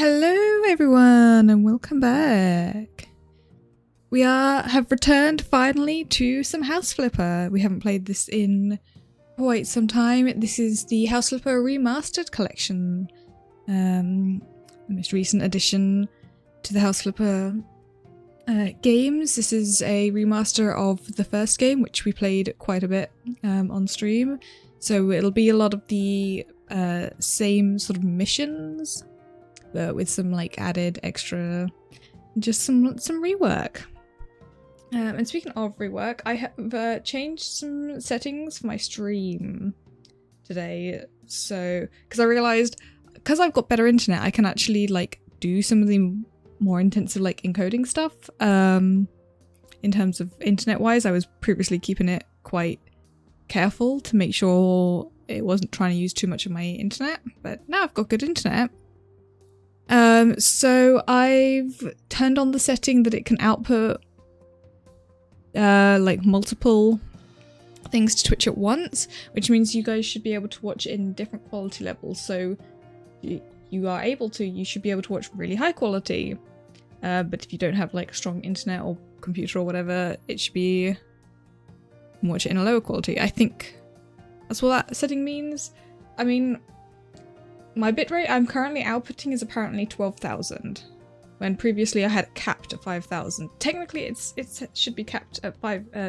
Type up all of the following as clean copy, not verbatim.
Hello everyone and welcome back. We have returned finally to some House Flipper. We haven't played this in quite some time. This is the House Flipper Remastered collection. The most recent addition to the House Flipper games. This is a remaster of the first game, which we played quite a bit on stream. So it'll be a lot of the same sort of missions, but with some like added extra, just some rework. And speaking of rework, I have changed some settings for my stream today. So, because I realized, because I've got better internet, I can actually like do some of the more intensive like encoding stuff. In terms of internet wise, I was previously keeping it quite careful to make sure it wasn't trying to use too much of my internet, but now I've got good internet. So I've turned on the setting that it can output like multiple things to Twitch at once, which means you guys should be able to watch it in different quality levels. So you should be able to watch really high quality. But if you don't have like strong internet or computer or whatever, it should be watch it in a lower quality. I think that's what that setting means. I mean, my bitrate I'm currently outputting is apparently 12,000, when previously I had it capped at 5,000. Technically, it should be capped at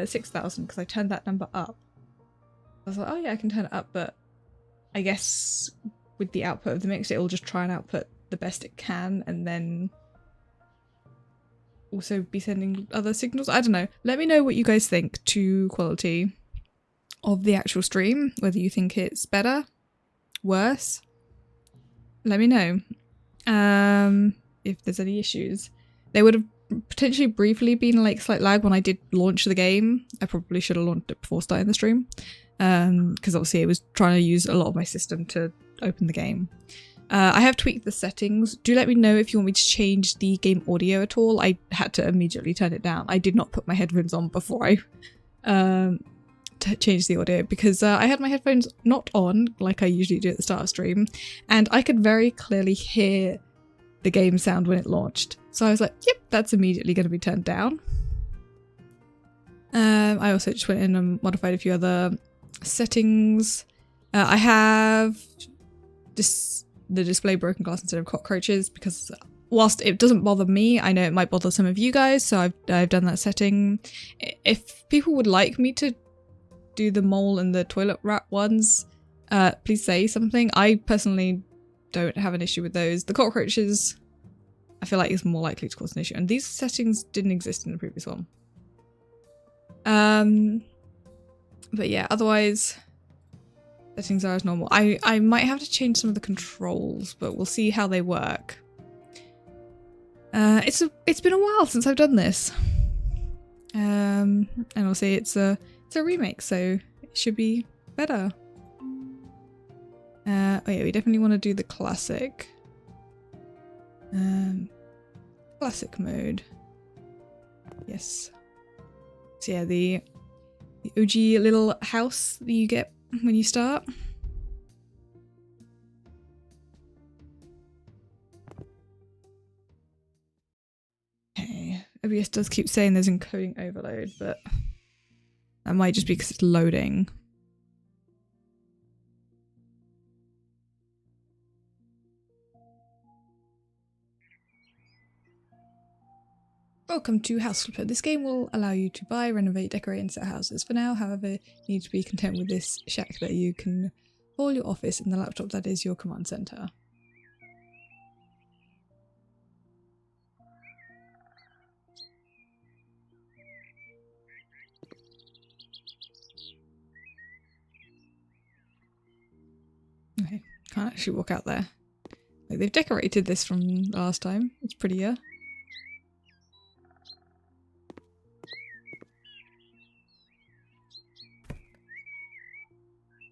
6,000 because I turned that number up. I was like, oh yeah, I can turn it up, but I guess with the output of the mix, it'll just try and output the best it can, and then also be sending other signals. I don't know. Let me know what you guys think to quality of the actual stream, whether you think it's better, worse. Let me know if there's any issues. There would have potentially briefly been like slight lag when I did launch the game. I probably should have launched it before starting the stream, because obviously it was trying to use a lot of my system to open the game. I have tweaked the settings. Do let me know if you want me to change the game audio at all. I had to immediately turn it down. I did not put my headphones on before I change the audio, because I had my headphones not on like I usually do at the start of stream, and I could very clearly hear the game sound when it launched. So I was like, yep, that's immediately going to be turned down. I also just went in and modified a few other settings. I have the display broken glass instead of cockroaches, because whilst it doesn't bother me, I know it might bother some of you guys, so I've done that setting. If people would like me to do the mole and the toilet rat ones, please say something. I personally don't have an issue with those. The cockroaches, I feel like, is more likely to cause an issue, and these settings didn't exist in the previous one. But yeah, otherwise settings are as normal. I might have to change some of the controls, but we'll see how they work. It's been a while since I've done this, and obviously it's a remake, so it should be better. Oh yeah, we definitely want to do the classic. Classic mode. Yes. So yeah, the OG little house that you get when you start. Okay, OBS does keep saying there's encoding overload, but that might just be because it's loading. Welcome to House Flipper. This game will allow you to buy, renovate, decorate and sell houses. For now, however, you need to be content with this shack that you can call your office and the laptop that is your command center. Okay, can't actually walk out there. Like, they've decorated this from last time. It's prettier.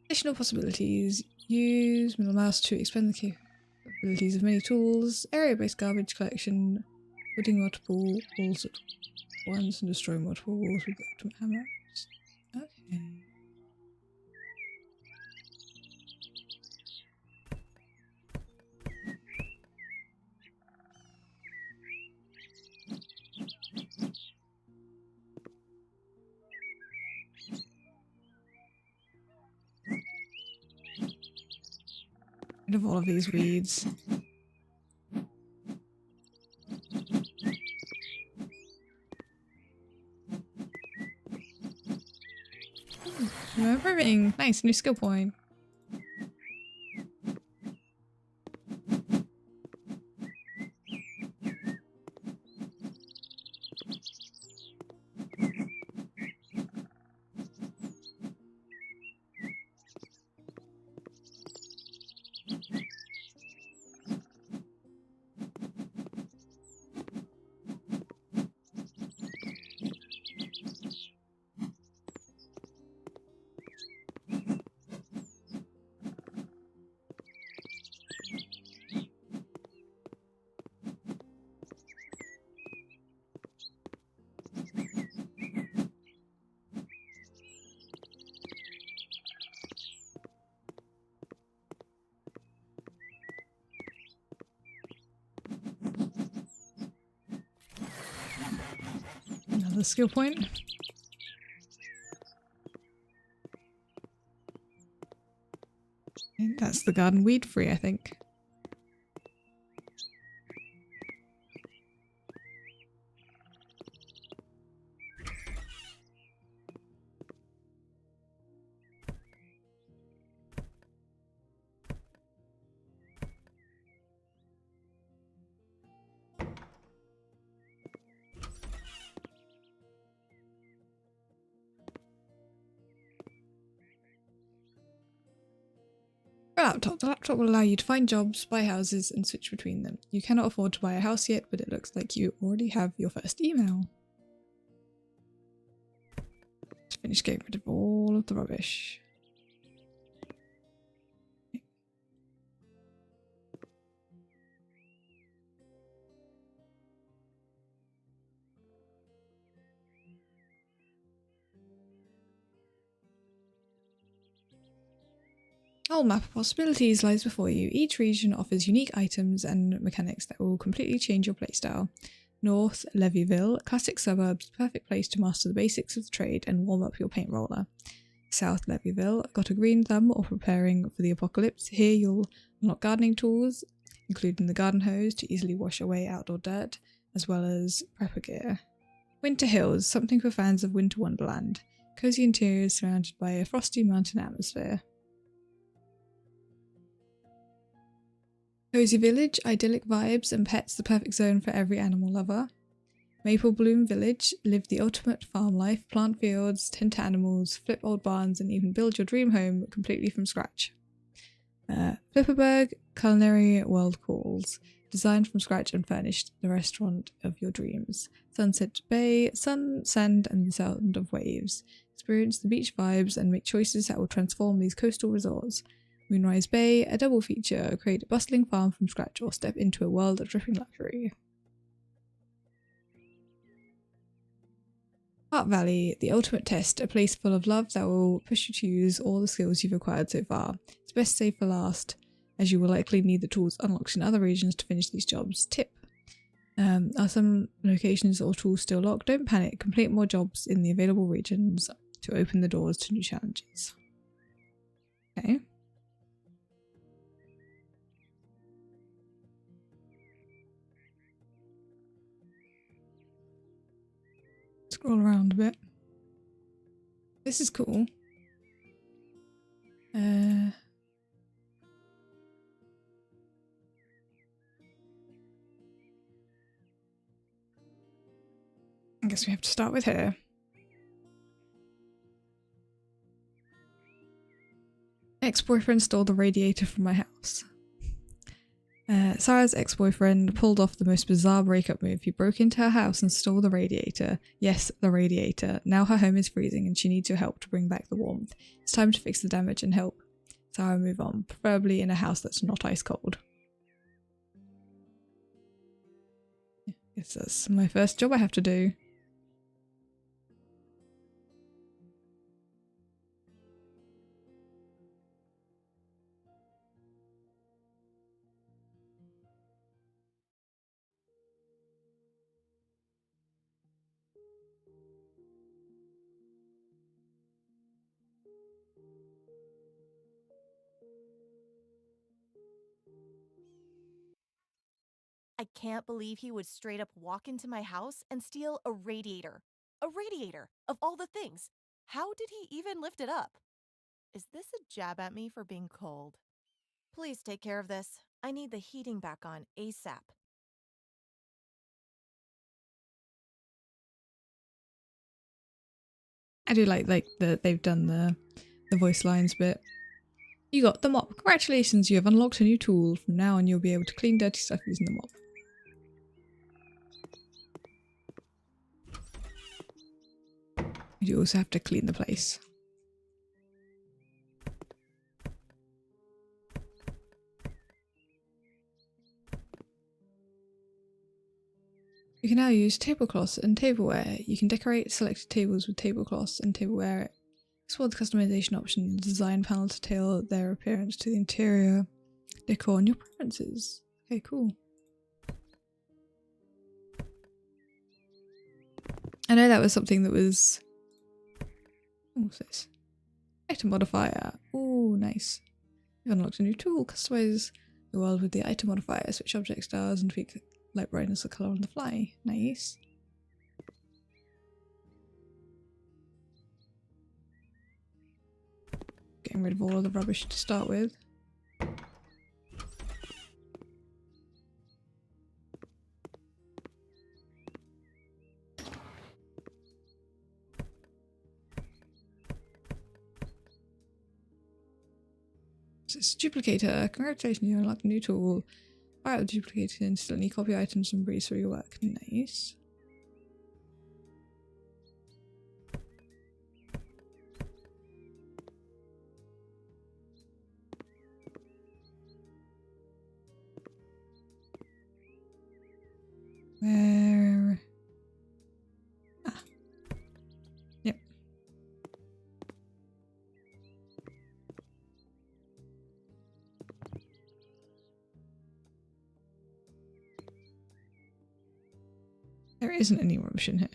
Additional possibilities. Use middle mouse to expand the capabilities of many tools. Area-based garbage collection. Putting multiple walls at once and destroy multiple walls with the hammer. Okay. Rid of all of these weeds. Everything. Nice, new skill point. Another skill point. And that's the garden weed free, I think. A laptop. The laptop will allow you to find jobs, buy houses, and switch between them. You cannot afford to buy a house yet, but it looks like you already have your first email. Just finish getting rid of all of the rubbish. Whole map of possibilities lies before you. Each region offers unique items and mechanics that will completely change your playstyle. North, Levyville, classic suburbs, perfect place to master the basics of the trade and warm up your paint roller. South Levyville, got a green thumb or preparing for the apocalypse. Here you'll unlock gardening tools, including the garden hose to easily wash away outdoor dirt, as well as prepper gear. Winter Hills, something for fans of Winter Wonderland. Cozy interiors surrounded by a frosty mountain atmosphere. Cozy Village, idyllic vibes and pets, the perfect zone for every animal lover. Maple Bloom Village, live the ultimate farm life, plant fields, tend to animals, flip old barns and even build your dream home completely from scratch. Flipperberg, culinary world calls, designed from scratch and furnished the restaurant of your dreams. Sunset Bay, sun, sand and the sound of waves. Experience the beach vibes and make choices that will transform these coastal resorts. Moonrise Bay, a double feature, create a bustling farm from scratch or step into a world of dripping luxury. Heart Valley, the ultimate test, a place full of love that will push you to use all the skills you've acquired so far. It's best saved for last, as you will likely need the tools unlocked in other regions to finish these jobs. Tip. Are some locations or tools still locked? Don't panic, complete more jobs in the available regions to open the doors to new challenges. Okay. Scroll around a bit. This is cool. I guess we have to start with her. Ex-boyfriend stole the radiator from my house. Sarah's ex-boyfriend pulled off the most bizarre breakup move. He broke into her house and stole the radiator. Yes, the radiator. Now her home is freezing and she needs your help to bring back the warmth. It's time to fix the damage and help Sarah move on, preferably in a house that's not ice cold. I guess that's my first job I have to do. I can't believe he would straight up walk into my house and steal a radiator. A radiator, of all the things. How did he even lift it up? Is this a jab at me for being cold? Please take care of this. I need the heating back on ASAP. I do like that they've done the voice lines bit. You got the mop. Congratulations, you have unlocked a new tool. From now on, you'll be able to clean dirty stuff using the mop. You also have to clean the place. You can now use tablecloths and tableware. You can decorate selected tables with tablecloths and tableware. Explore the customization option in the design panel to tailor their appearance to the interior decor and your preferences. Okay, cool. I know that was something that was... What's this? Item modifier. Oh, nice. You've unlocked a new tool. Customize the world with the item modifier. Switch object styles and tweak light brightness or color on the fly. Nice. Getting rid of all of the rubbish to start with. It's duplicator. Congratulations, you unlocked a new tool. Fire out the duplicator and instantly copy items and breeze through your work. Nice. Where? Ah. Yep. There isn't any rubbish in here.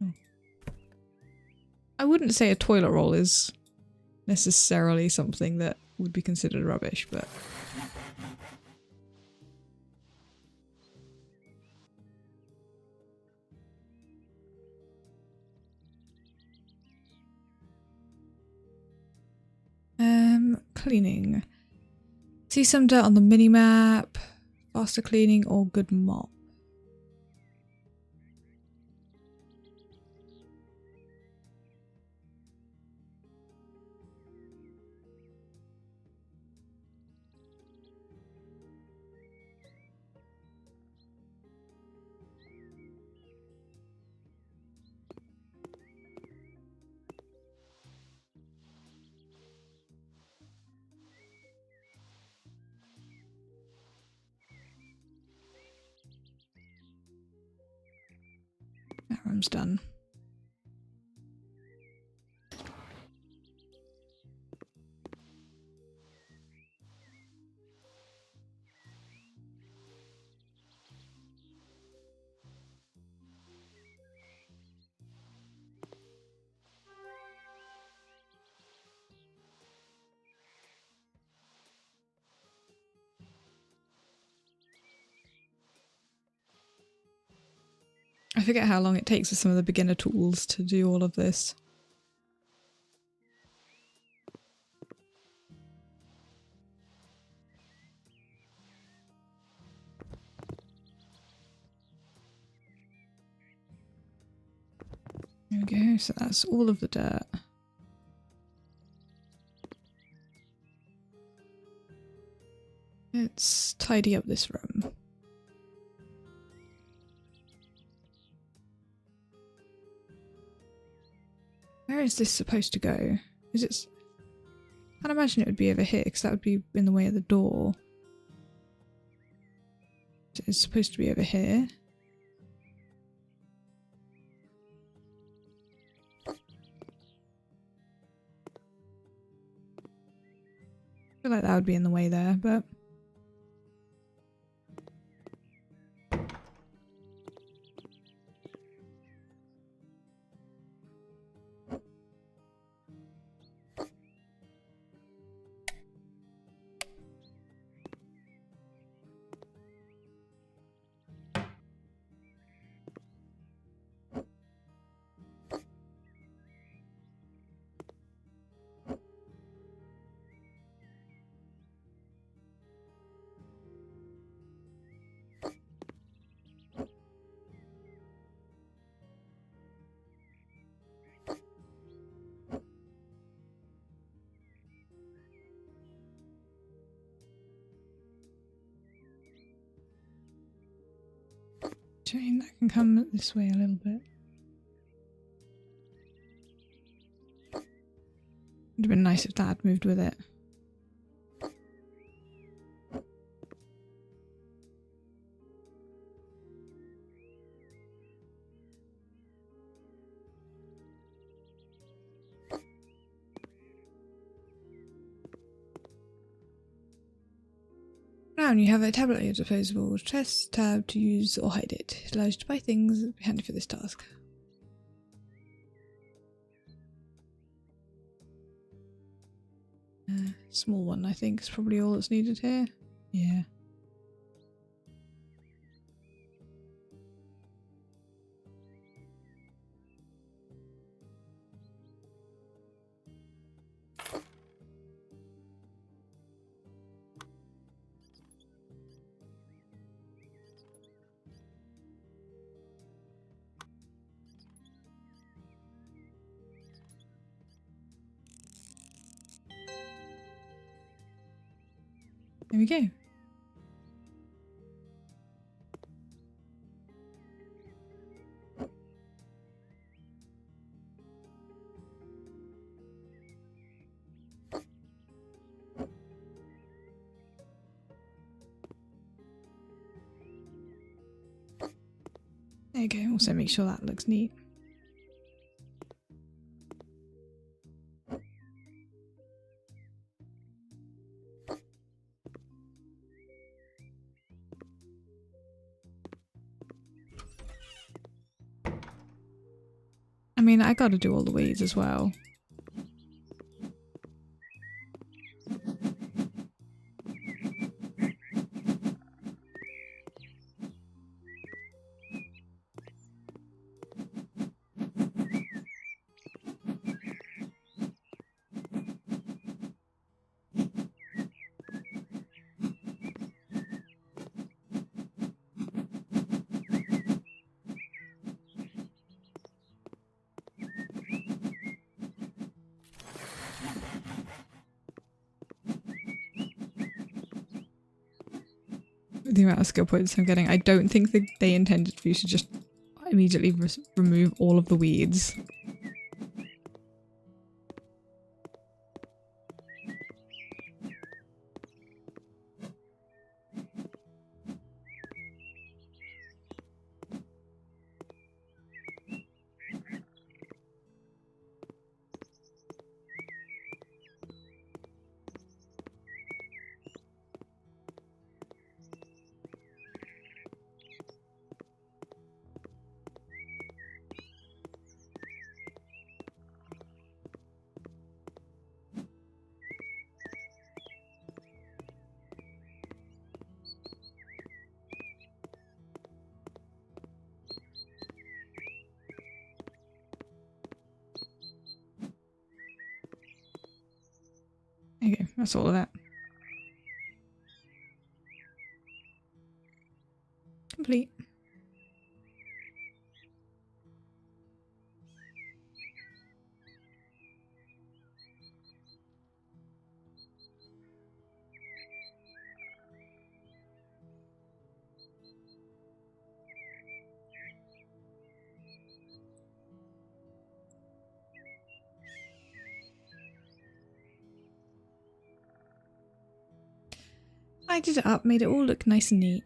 Oh. I wouldn't say a toilet roll is necessarily something that would be considered rubbish, but... Cleaning. See some dirt on the mini-map. Faster cleaning or good mop. That room's done. I forget how long it takes with some of the beginner tools to do all of this. There we go, so that's all of the dirt. Let's tidy up this room. Where is this supposed to go? Is it... I can't imagine it would be over here, because that would be in the way of the door. It's supposed to be over here. I feel like that would be in the way there, but... Chain that can come this way a little bit. Would have been nice if that had moved with it. Now you have a tablet at your disposal. Press tab to use or hide it. It allows you to buy things handy for this task. Small one, I think, is probably all that's needed here. Yeah. There we go. There you go. Also make sure that looks neat. I mean, I gotta do all the weeds as well. The amount of skill points I'm getting, I don't think that they intended for you to just immediately remove all of the weeds. Okay, that's all of that. Complete. I did it up, made it all look nice and neat.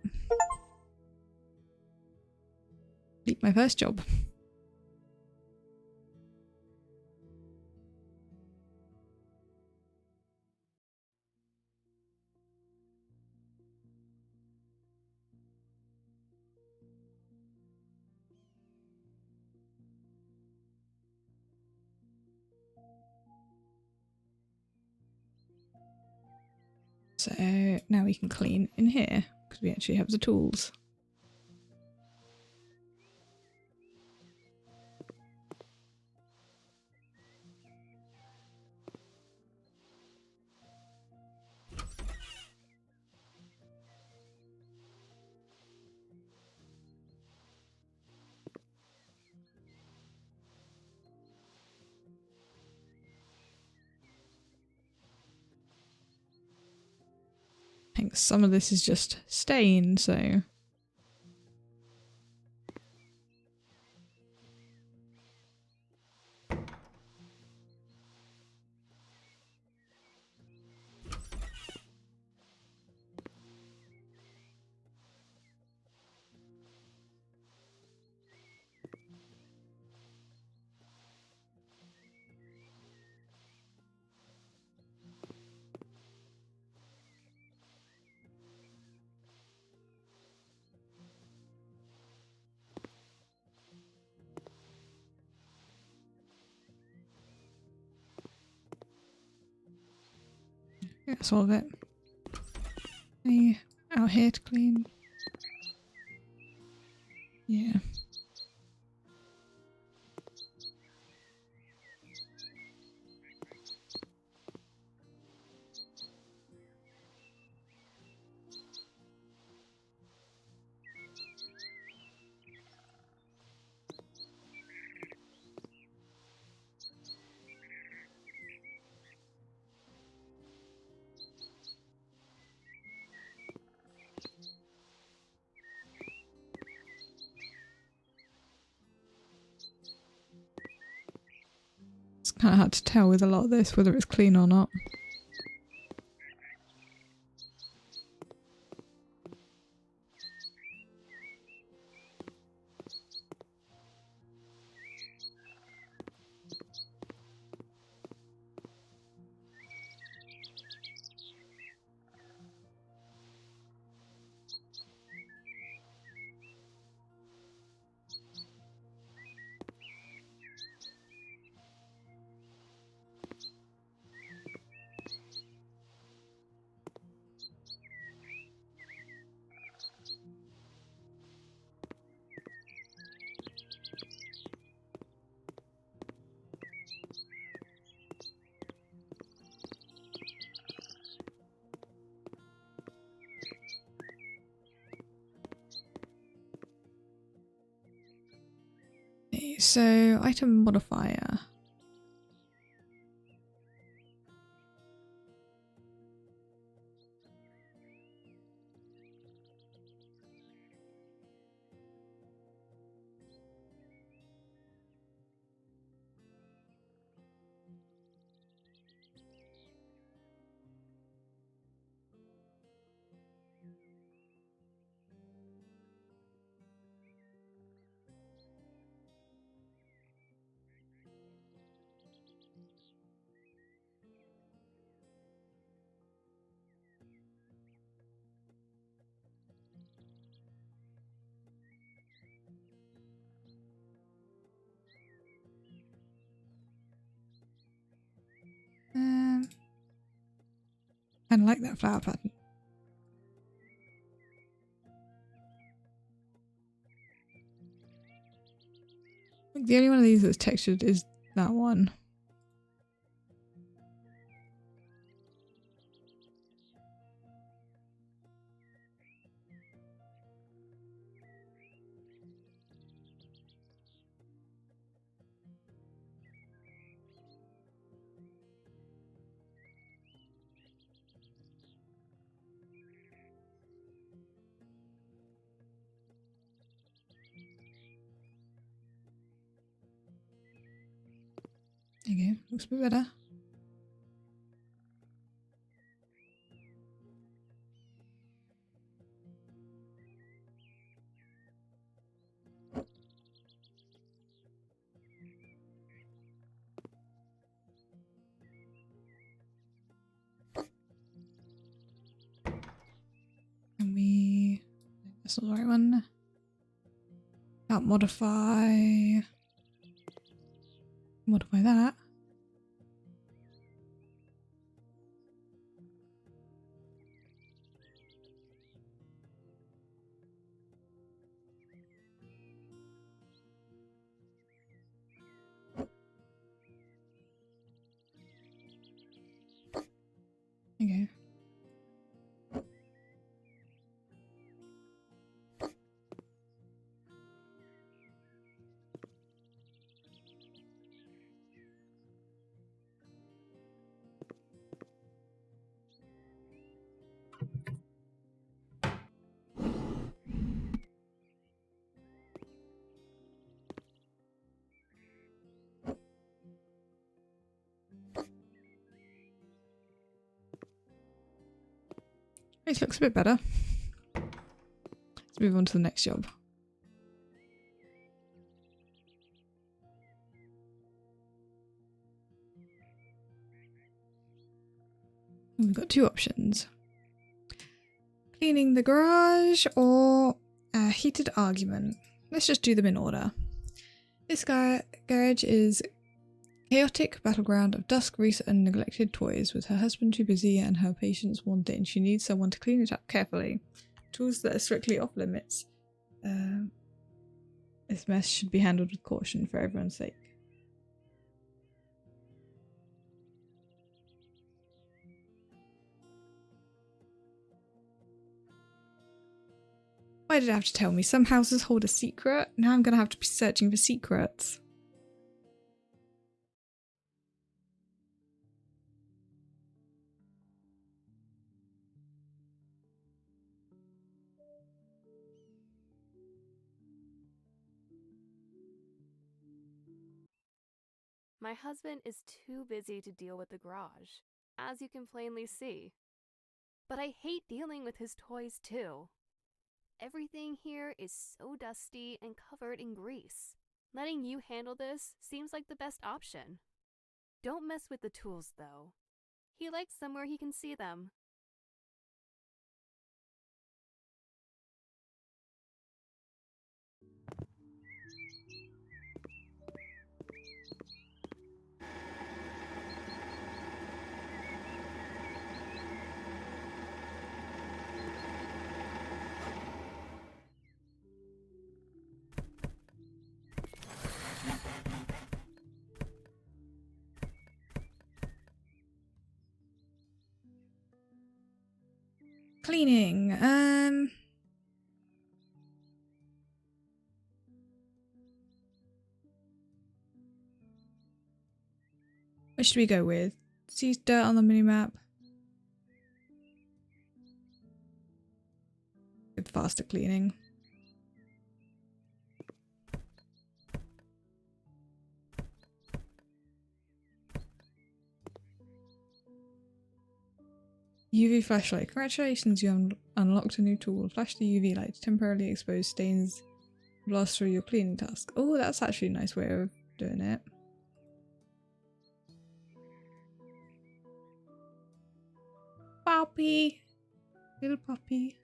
Complete my first job. So now we can clean in here because we actually have the tools. I think some of this is just stain, so That's all of it. Any out here to clean? Yeah. It's kind of hard to tell with a lot of this whether it's clean or not. So, item modifier. I like that flower pattern. I think the only one of these that's textured is that one. There you go, looks a bit better. And we... that's not the right one. Out modify... modify that. There you go. This looks a bit better. Let's move on to the next job. We've got two options. Cleaning the garage or a heated argument. Let's just do them in order. This garage is Chaotic battleground of dust, grease, and neglected toys. With her husband too busy and her patients worn thin, she needs someone to clean it up carefully. Tools that are strictly off limits. This mess should be handled with caution for everyone's sake. Why did it have to tell me? Some houses hold a secret. Now I'm going to have to be searching for secrets. My husband is too busy to deal with the garage, as you can plainly see. But I hate dealing with his toys too. Everything here is so dusty and covered in grease. Letting you handle this seems like the best option. Don't mess with the tools though. He likes them where he can see them. Cleaning. What should we go with? See dirt on the minimap. With faster cleaning. UV flashlight. Congratulations, you unlocked a new tool. Flash the UV light to temporarily expose stains. Blast through your cleaning task. Oh, that's actually a nice way of doing it. Puppy! Little puppy.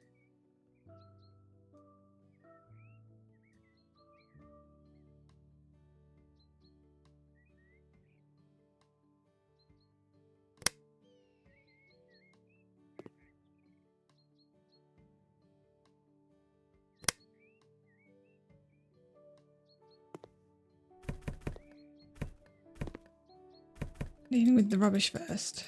Dealing with the rubbish first.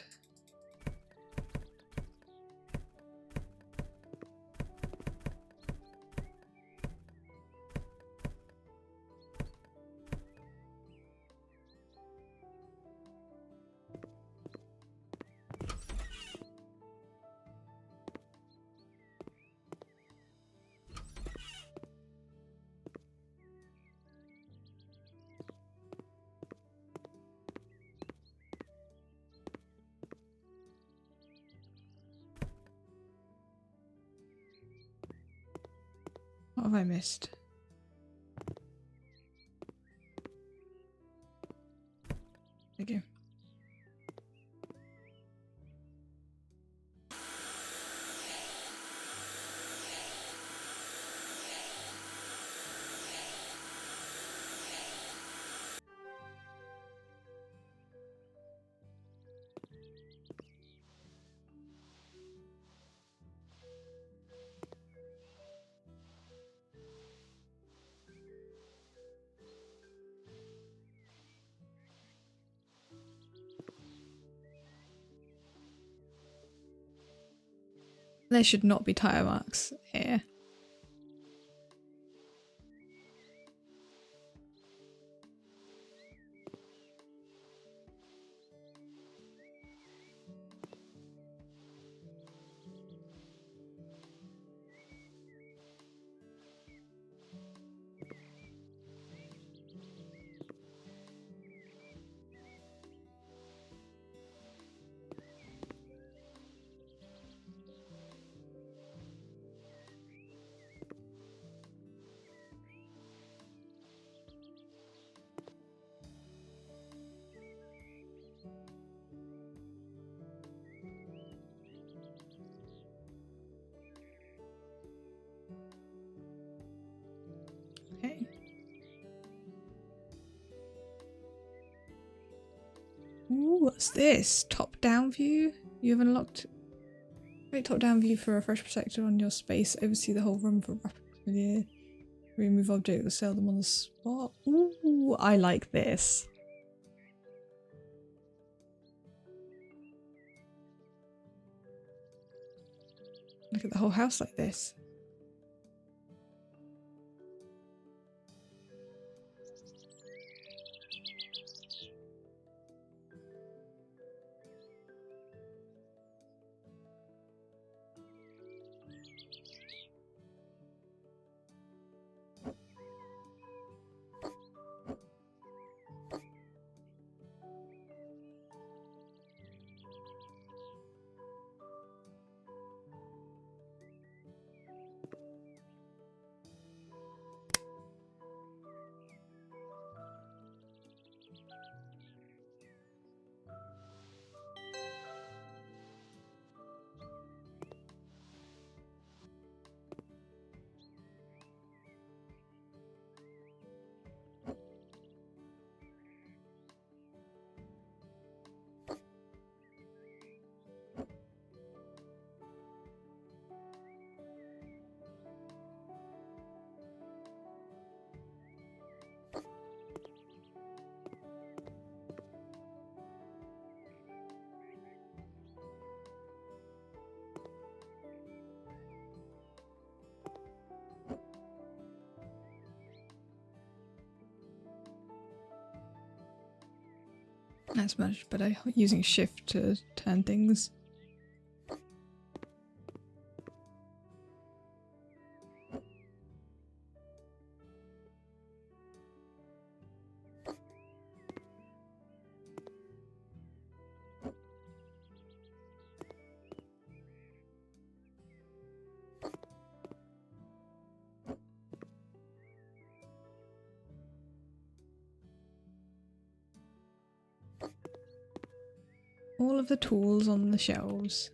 What have I missed? There you go. There should not be tire marks here. what's this? Top-down view? You have unlocked... Great top-down view for a fresh perspective on your space. Oversee the whole room for rapid remove objects, sell them on the spot. Ooh, I like this. Look at the whole house like this. That's much better, using shift to turn things. All of the tools on the shelves.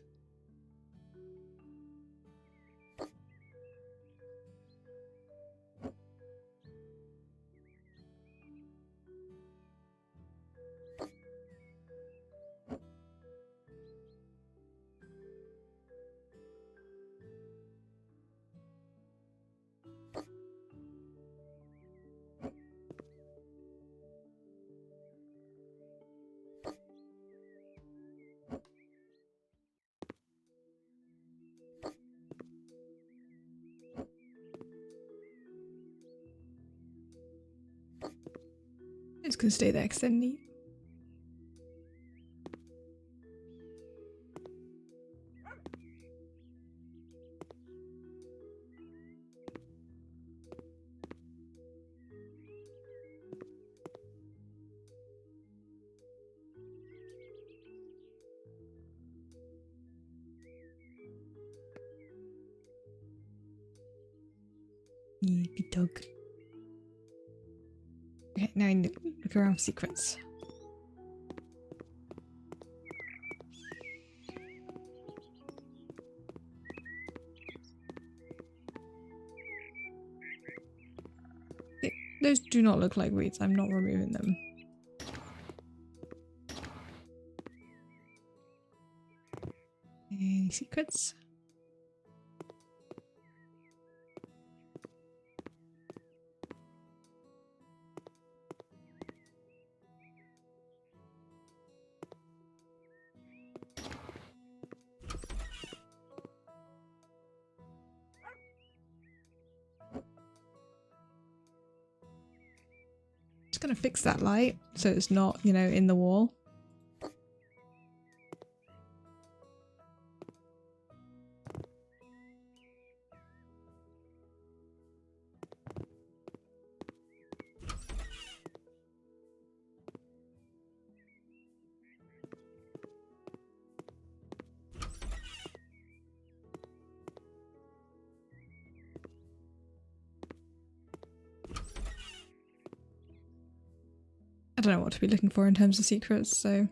It's gonna stay there because they're neat. Good dog. Okay, now I need to look around for secrets. Okay, those do not look like weeds. I'm not removing them. Any secrets? Just gonna fix that light so it's not, you know, in the wall. I don't know what to be looking for in terms of secrets, so...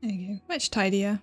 There you go. Much tidier.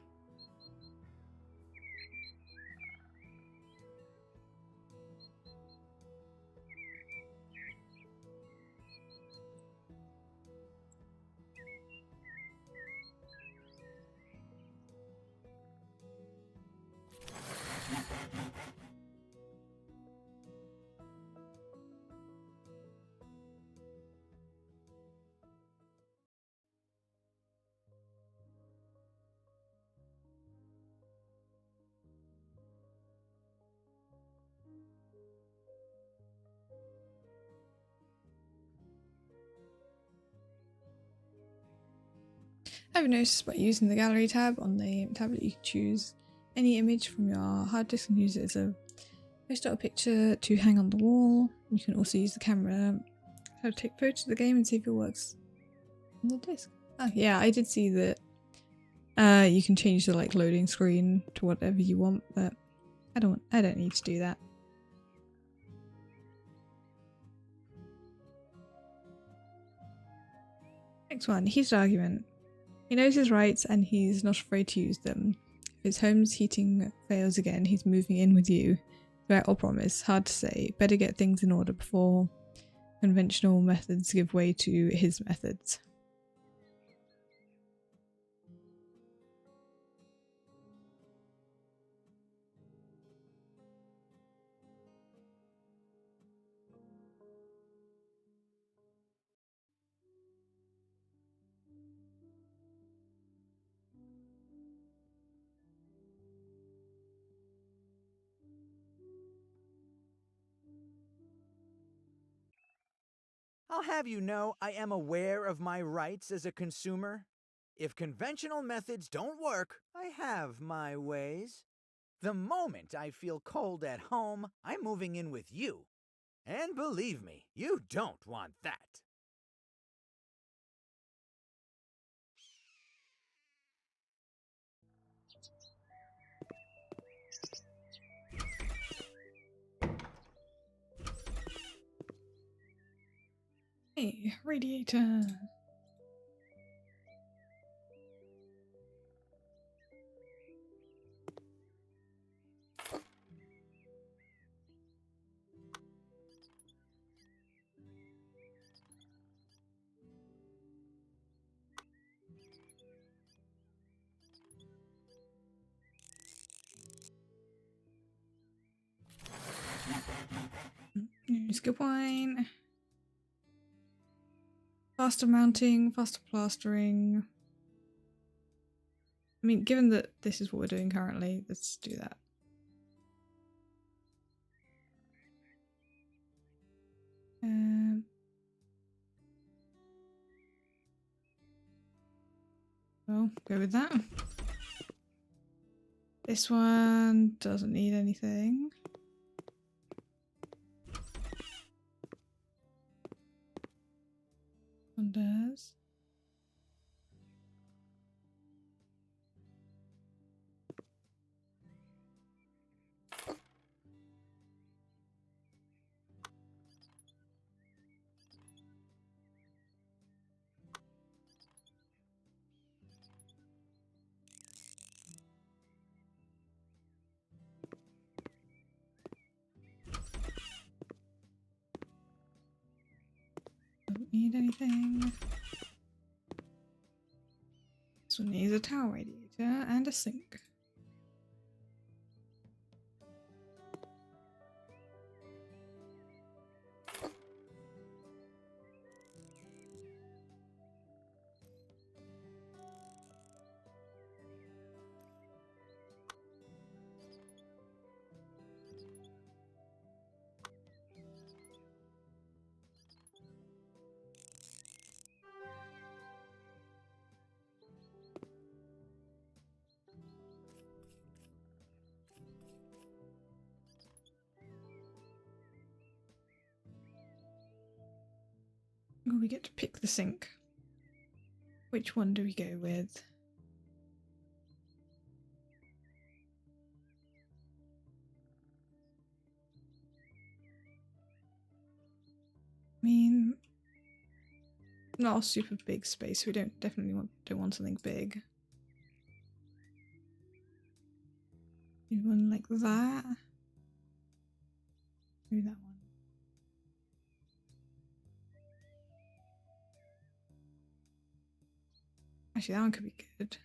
I've noticed by using the gallery tab on the tablet, you can choose any image from your hard disk and use it as a post-out picture to hang on the wall. You can also use the camera to take photos of the game and see if it works on the disc. Oh yeah, I did see that you can change the loading screen to whatever you want, but I don't need to do that. Next one, heated argument. He knows his rights and he's not afraid to use them. If his home's heating fails again, he's moving in with you. Threat or promise, hard to say. Better get things in order before conventional methods give way to his methods. I'll have you know I am aware of my rights as a consumer. If conventional methods don't work, I have my ways. The moment I feel cold at home, I'm moving in with you. And believe me, you don't want that. Hey, radiator. Skip wine. Faster mounting, faster plastering. I mean, given that this is what we're doing currently, let's do that. Well, go with that. This one doesn't need anything. One does. Don't need anything. This one needs a towel radiator and a sink. Oh, we get to pick the sink. Which one do we go with? I mean, not a super big space. We don't want something big. Maybe one like that. Maybe that one. Actually, that one could be good.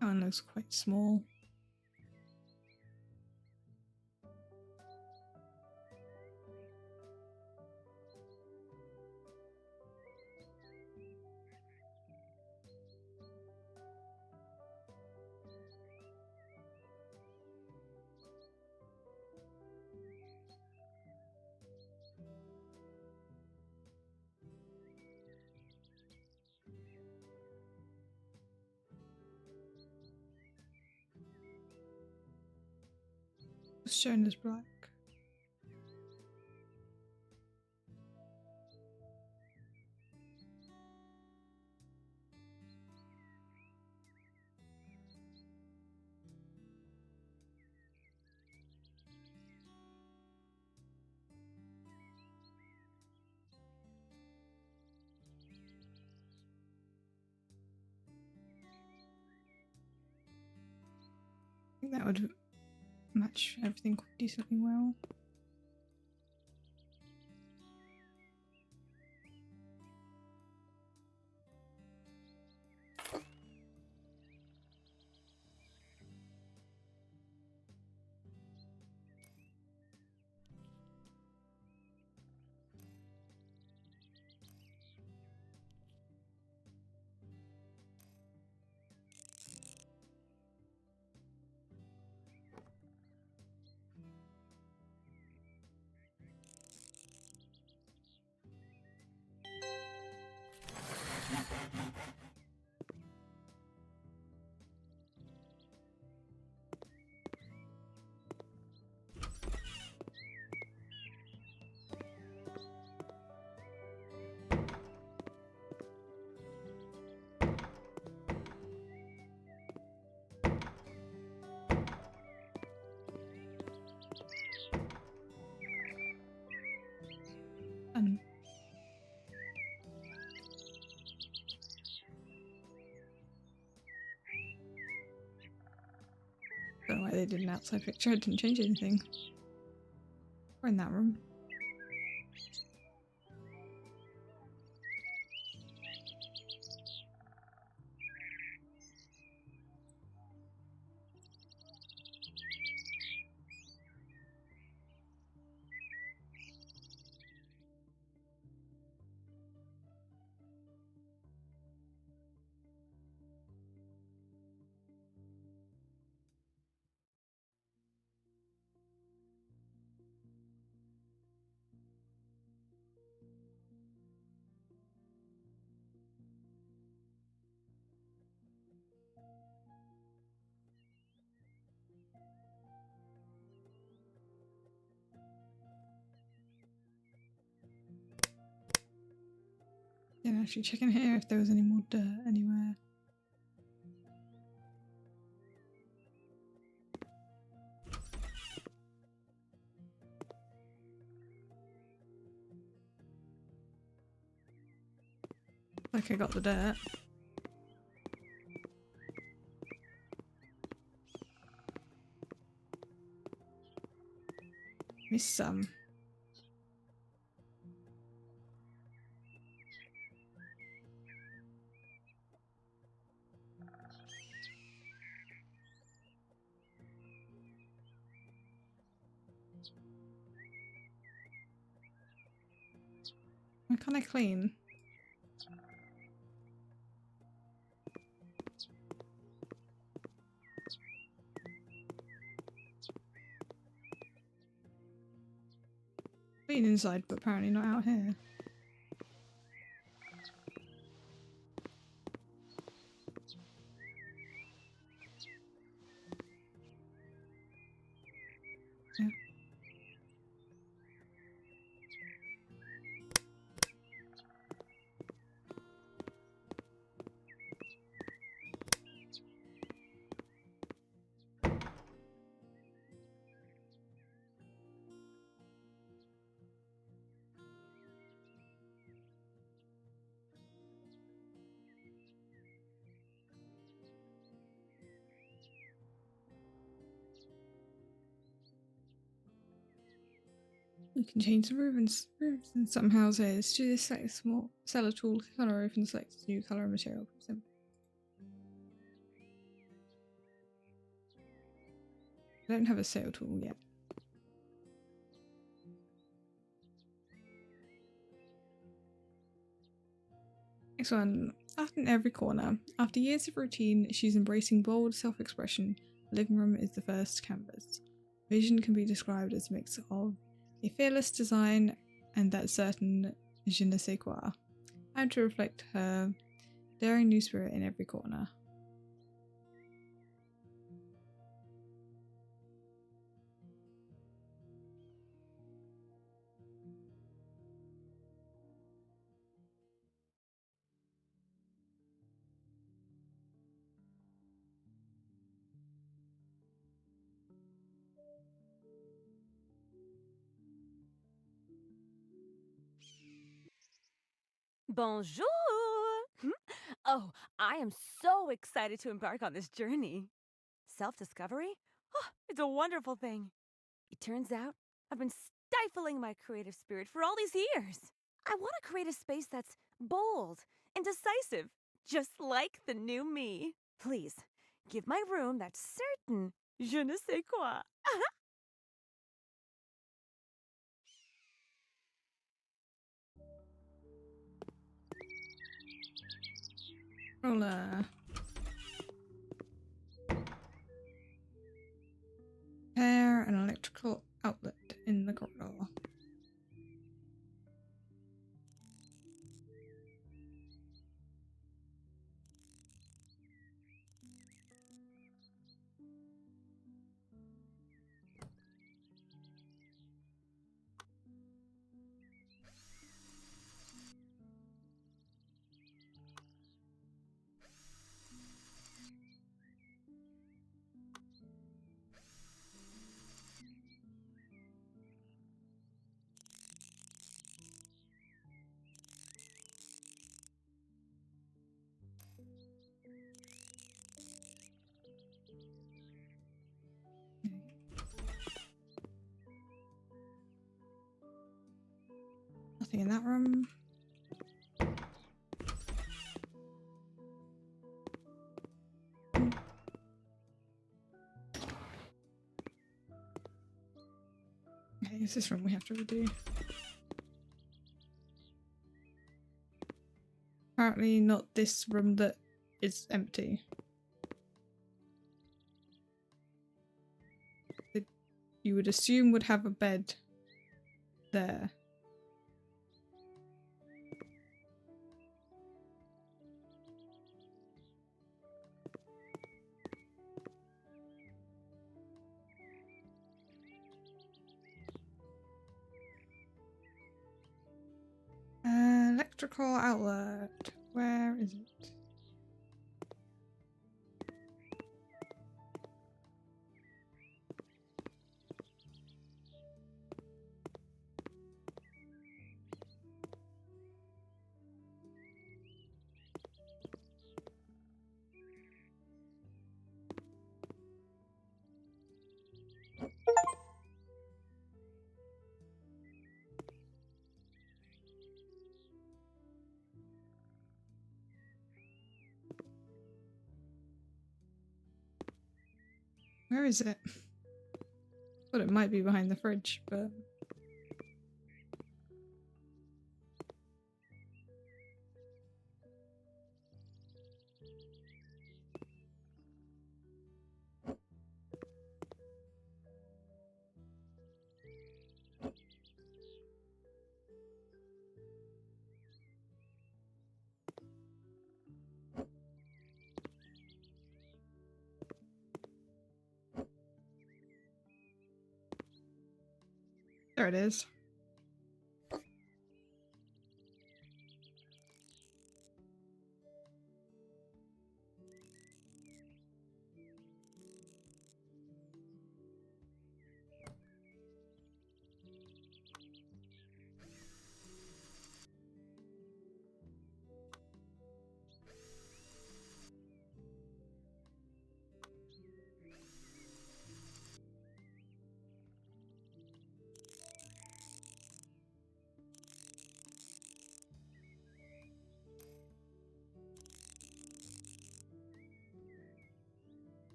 That one looks quite small. It's shown as black. I think that would match everything quite decently well. I don't know why they did an outside picture. It didn't change anything. We're in that room. Yeah, actually check in here if there was any more dirt anywhere. Like I got the dirt. Missed some. Why can't I clean? Clean inside, but apparently not out here. You can change the rooms in some houses. Do this, select a small seller tool, click on a roof and select a new colour and material. I don't have a sale tool yet. Next one. Art in every corner. After years of routine, she's embracing bold self-expression. The living room is the first canvas. Vision can be described as a mix of a fearless design and that certain je ne sais quoi. Time to reflect her daring new spirit in every corner. Bonjour! Oh, I am so excited to embark on this journey. Self-discovery? Oh, it's a wonderful thing. It turns out I've been stifling my creative spirit for all these years. I want to create a space that's bold and decisive, just like the new me. Please, give my room that certain je ne sais quoi. Roller. Repair an electrical outlet in the corridor. Nothing in that room. Okay, it's this room we have to redo. Apparently not this room that is empty. That you would assume would have a bed there. Electrical outlet. Where is it? Where is it? Thought it might be behind the fridge, but there it is.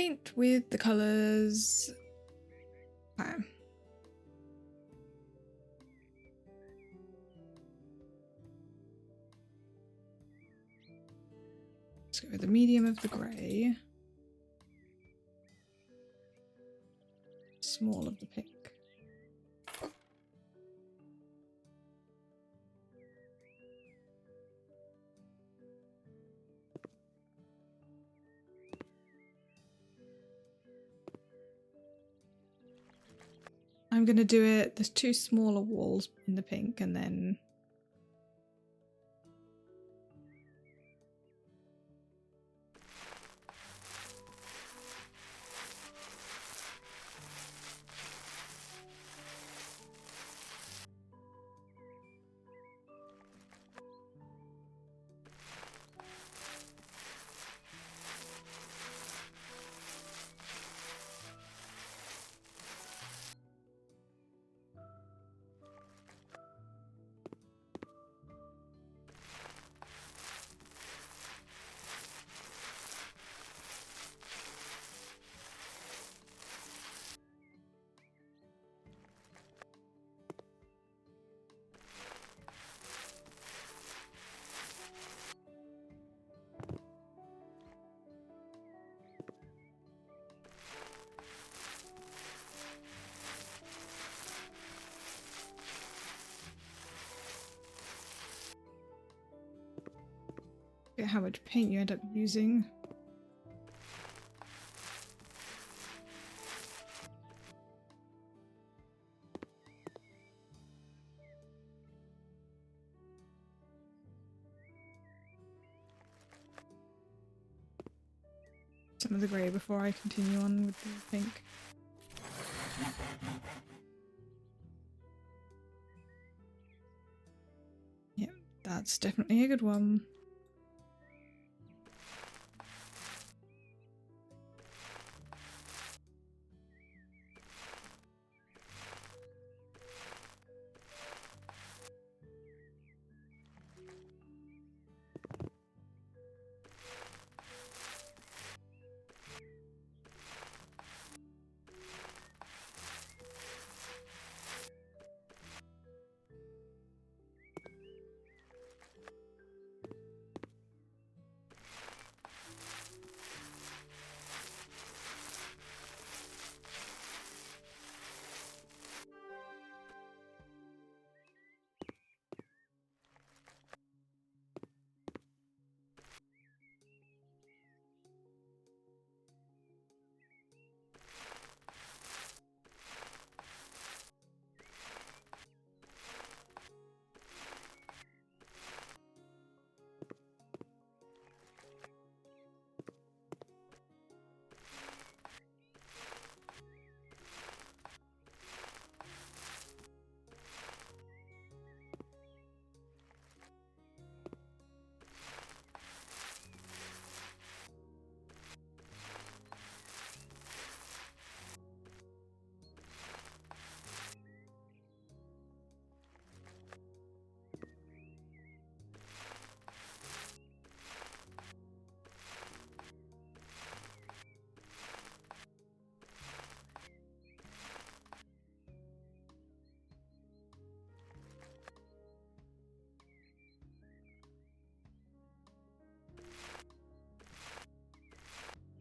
paint with the colours. Okay. Let's go with the medium of the grey. Small of the pink. I'm going to do it, there's 2 smaller walls in the pink and then get how much paint you end up using. Some of the grey before I continue on with the pink. Yep, that's definitely a good one.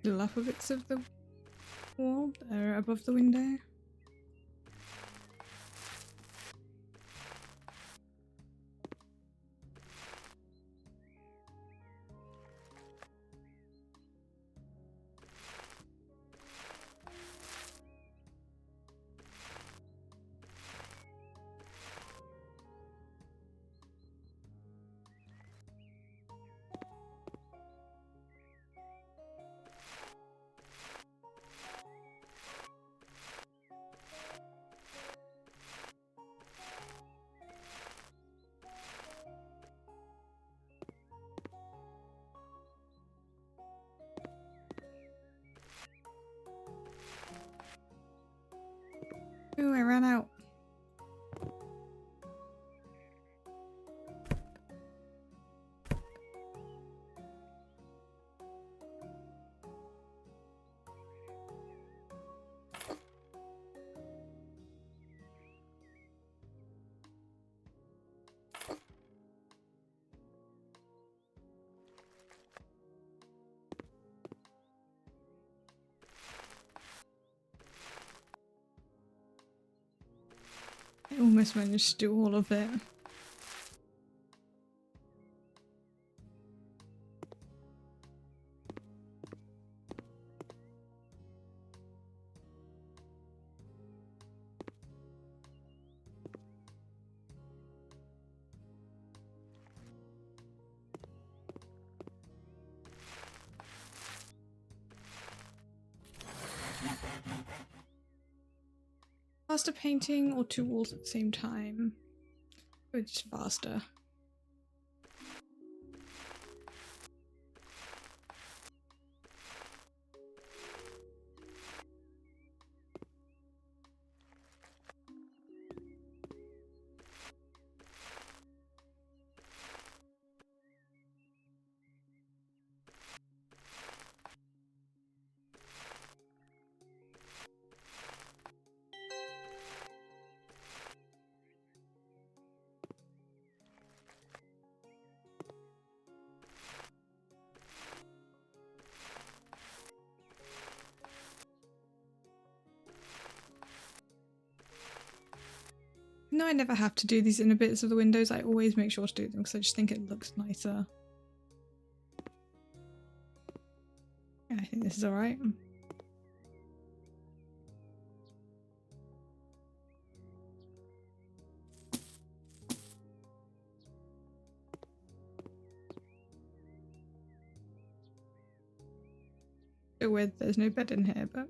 The upper bits of the wall that are above the window. Ooh, I ran out. I almost managed to do all of it. Faster painting or 2 walls at the same time? Or just faster? No, I never have to do these inner bits of the windows. I always make sure to do them because I just think it looks nicer. Yeah, I think this is alright. Bit weird there's no bed in here, but...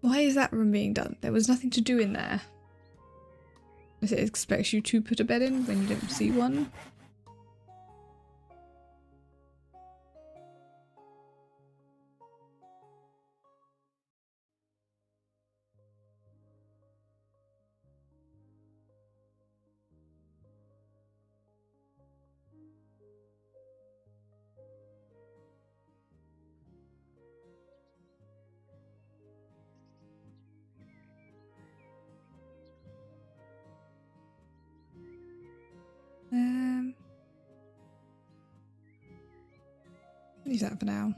Why is that room being done? There was nothing to do in there. It expects you to put a bed in when you don't see one. Use that for now.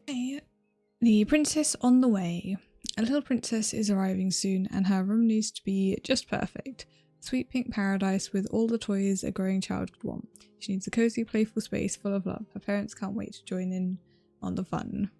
Okay. The princess on the way. A little princess is arriving soon and her room needs to be just perfect. Sweet pink paradise with all the toys a growing child could want. She needs a cozy, playful space full of love. Her parents can't wait to join in on the fun.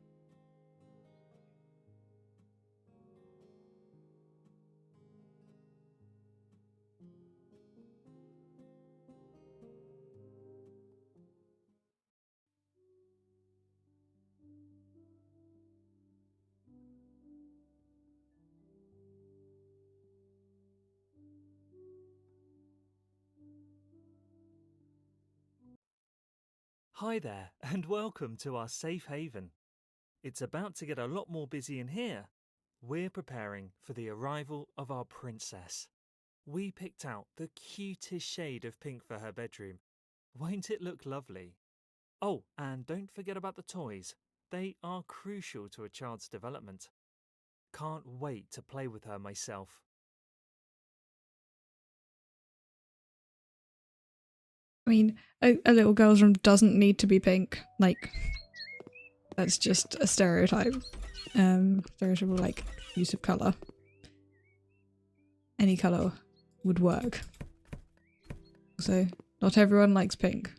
Hi there, and welcome to our safe haven. It's about to get a lot more busy in here. We're preparing for the arrival of our princess. We picked out the cutest shade of pink for her bedroom. Won't it look lovely? Oh, and don't forget about the toys. They are crucial to a child's development. Can't wait to play with her myself. I mean, a little girl's room doesn't need to be pink. Like, that's just a stereotype. Stereotypical, like, use of colour. any colour would work. So, not everyone likes pink.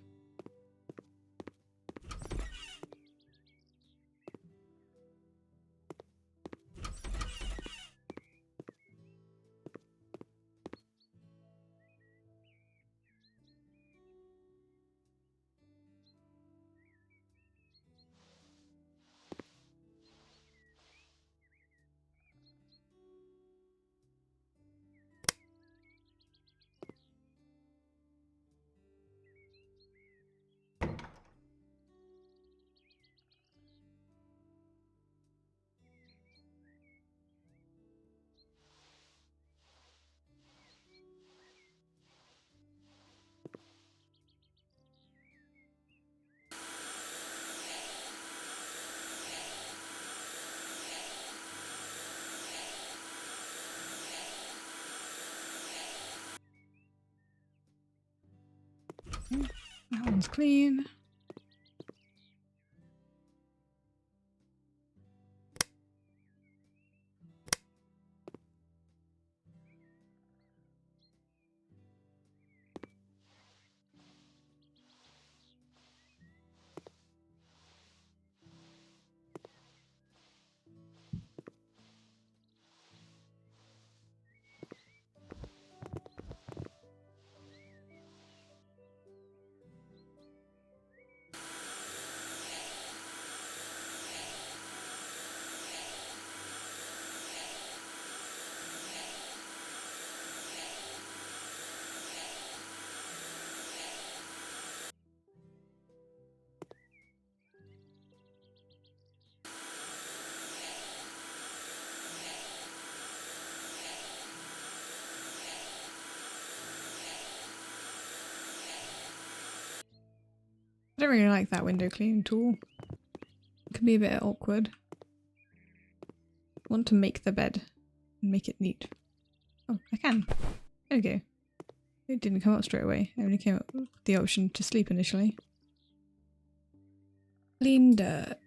That one's clean. I don't really like that window cleaning tool. It can be a bit awkward. I want to make the bed and make it neat. Oh, I can. There we go. It didn't come up straight away. It only came up with the option to sleep initially. Clean dirt.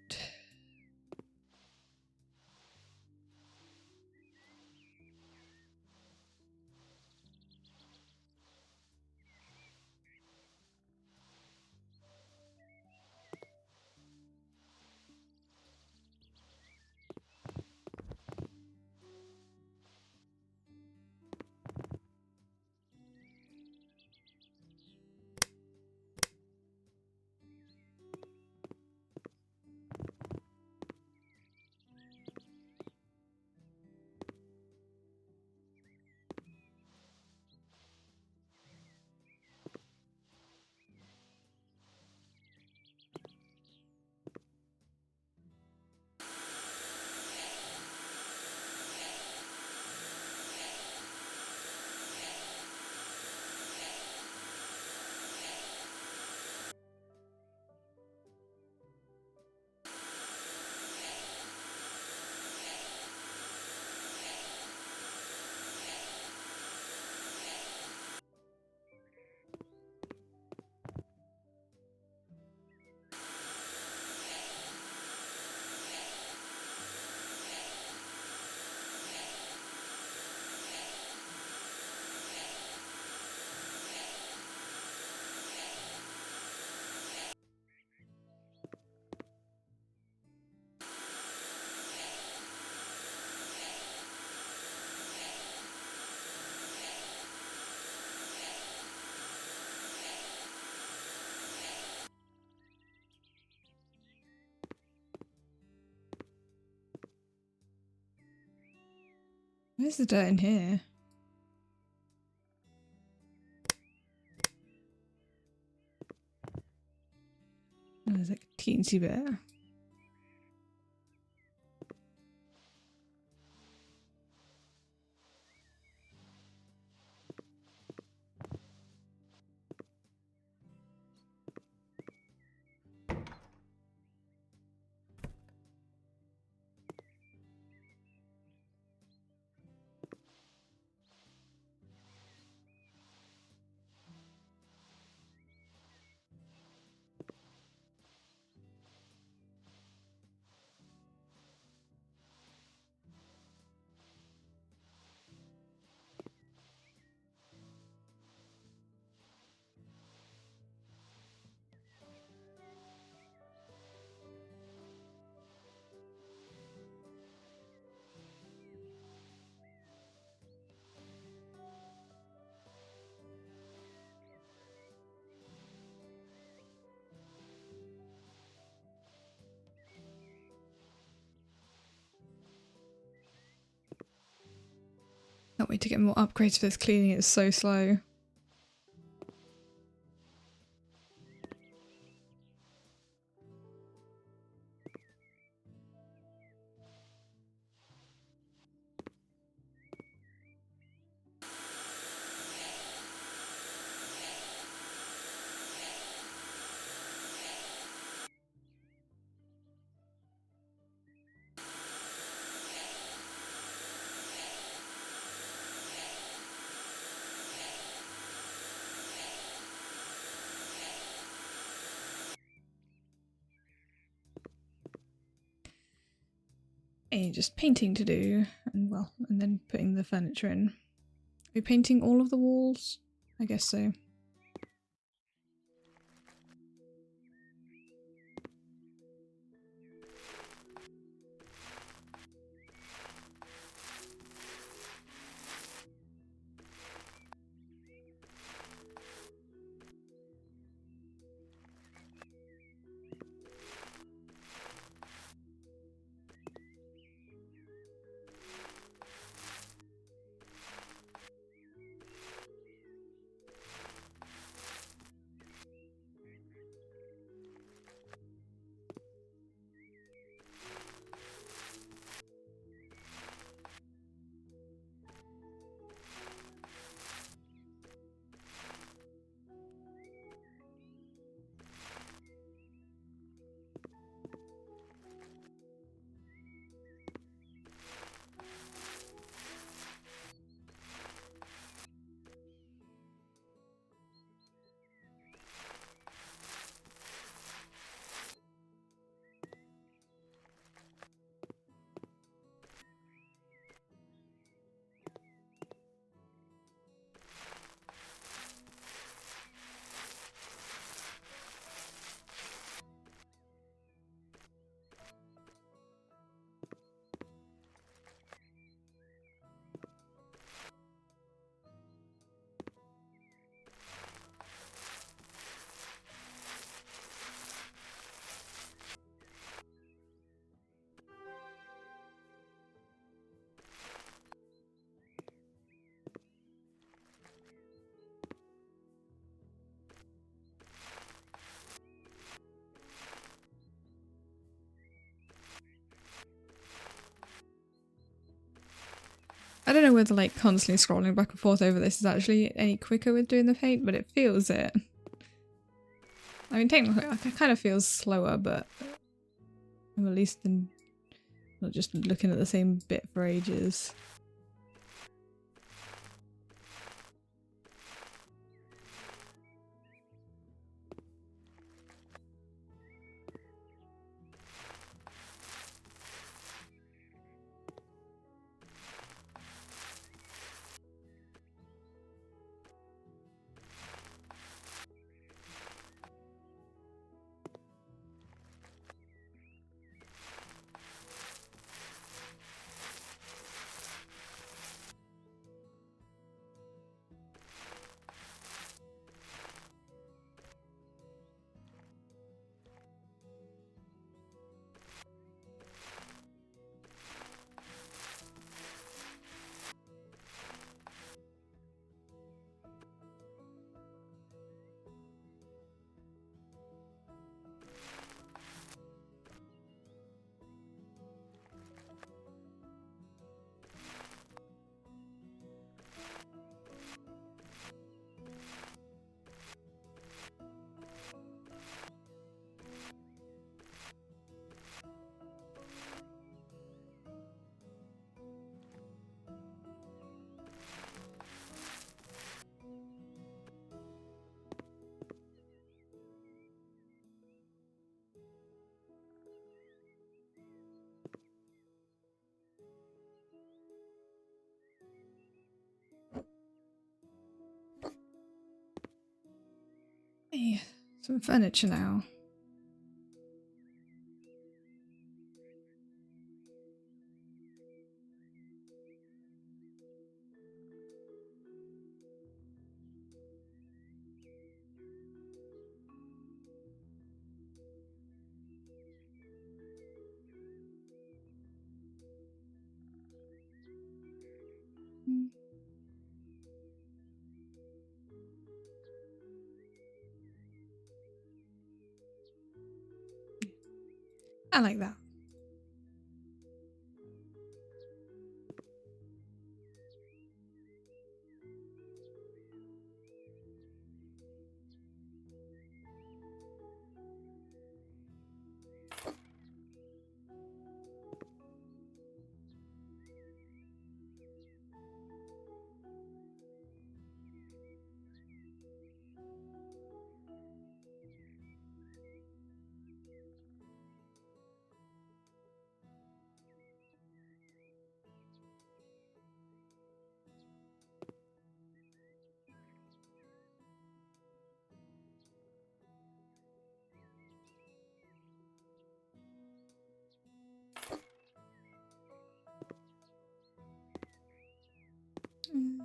Where's the dirt in here? Oh, there's like a teensy bit. wait to get more upgrades for this cleaning, it's so slow. Just painting to do, and well, and then putting the furniture in. Are we painting all of the walls? I guess so. I don't know whether like constantly scrolling back and forth over this is actually any quicker with doing the paint, but it feels it. I mean, technically it kind of feels slower, but I'm at least not just looking at the same bit for ages. Hey, some furniture now. I like that.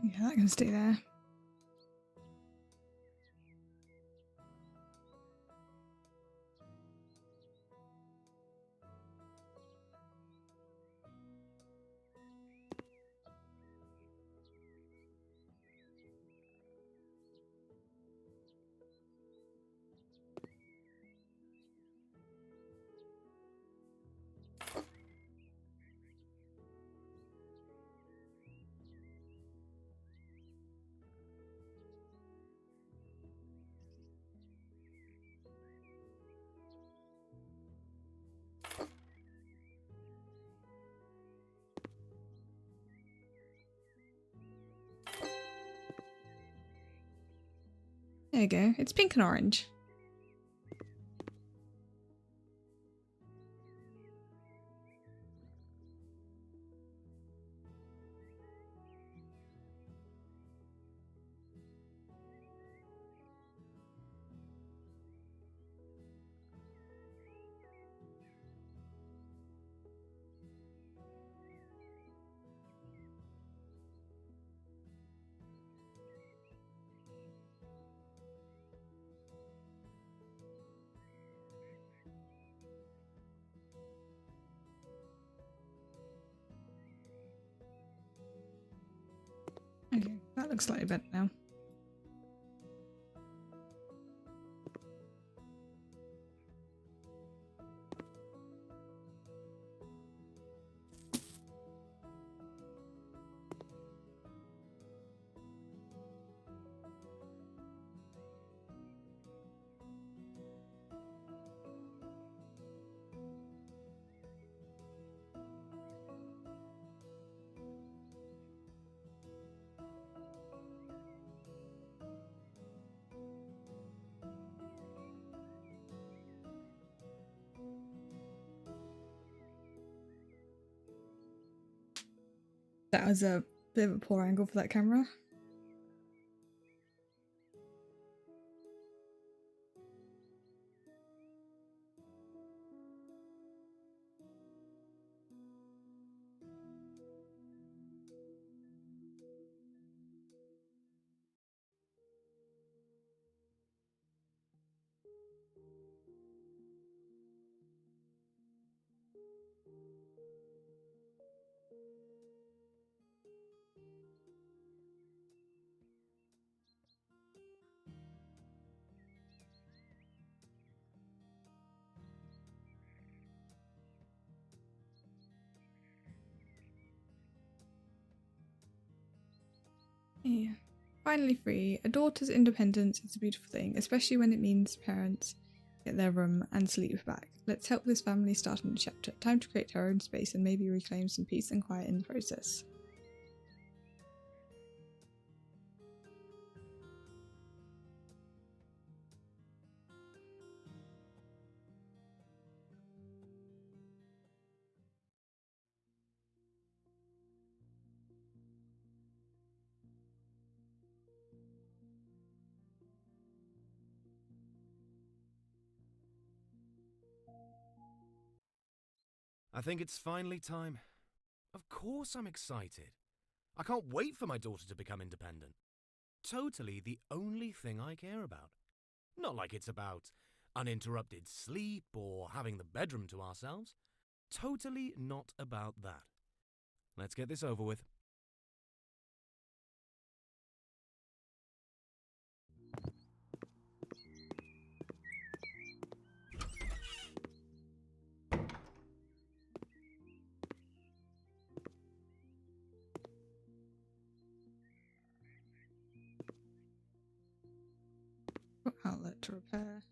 Yeah, that can stay there. There you go. It's pink and orange. Okay, that looks slightly better now. That was a bit of a poor angle for that camera. Yeah. Finally free. A daughter's independence is a beautiful thing, especially when it means parents get their room and sleep back. Let's help this family start a new chapter. Time to create her own space and maybe reclaim some peace and quiet in the process. I think it's finally time. Of course I'm excited. I can't wait for my daughter to become independent. Totally the only thing I care about. Not like it's about uninterrupted sleep or having the bedroom to ourselves. Totally not about that. Let's get this over with. to repair.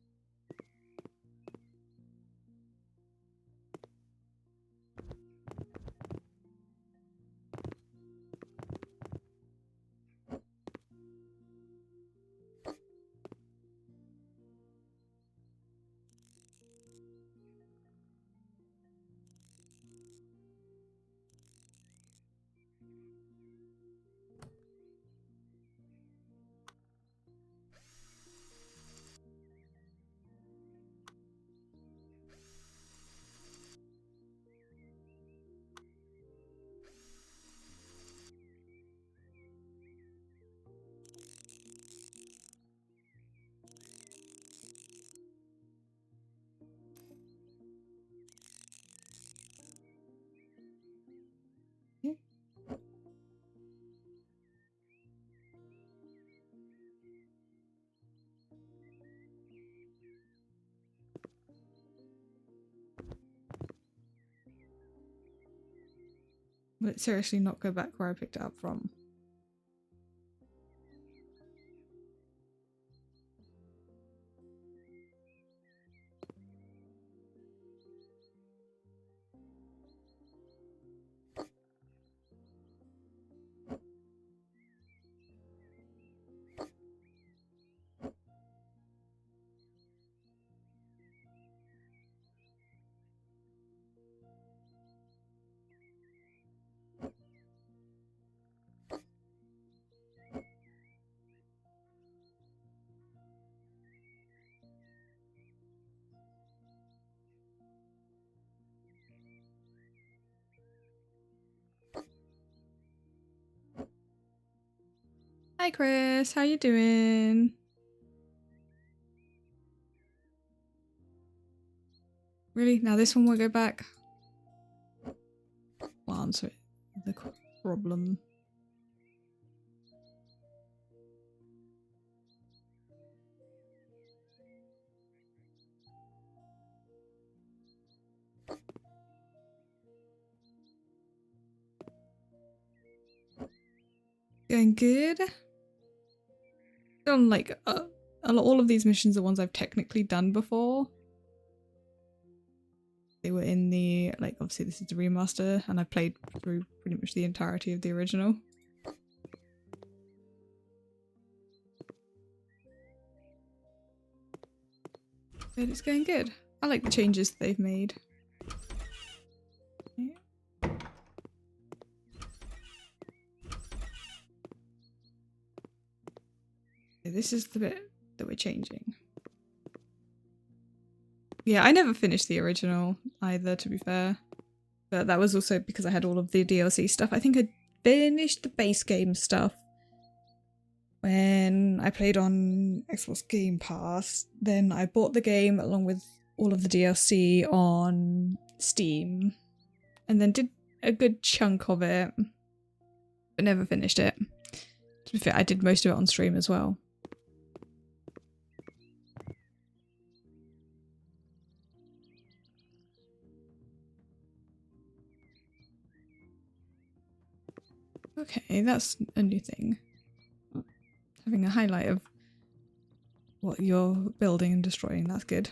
Will it seriously not go back where I picked it up from? Hi Chris, how you doing? Really? Now this one will go back? I'll answer the problem. Going good. Done like all of these missions are ones I've technically done before. They were in the, like, obviously this is the remaster, and I played through pretty much the entirety of the original. But it's going good. I like the changes they've made. Yeah. This is the bit that we're changing. Yeah, I never finished the original either, to be fair. But that was also because I had all of the DLC stuff. I think I finished the base game stuff when I played on Xbox Game Pass. Then I bought the game along with all of the DLC on Steam. And then did a good chunk of it. But never finished it. To be fair, I did most of it on stream as well. Okay, that's a new thing. Having a highlight of what you're building and destroying, that's good.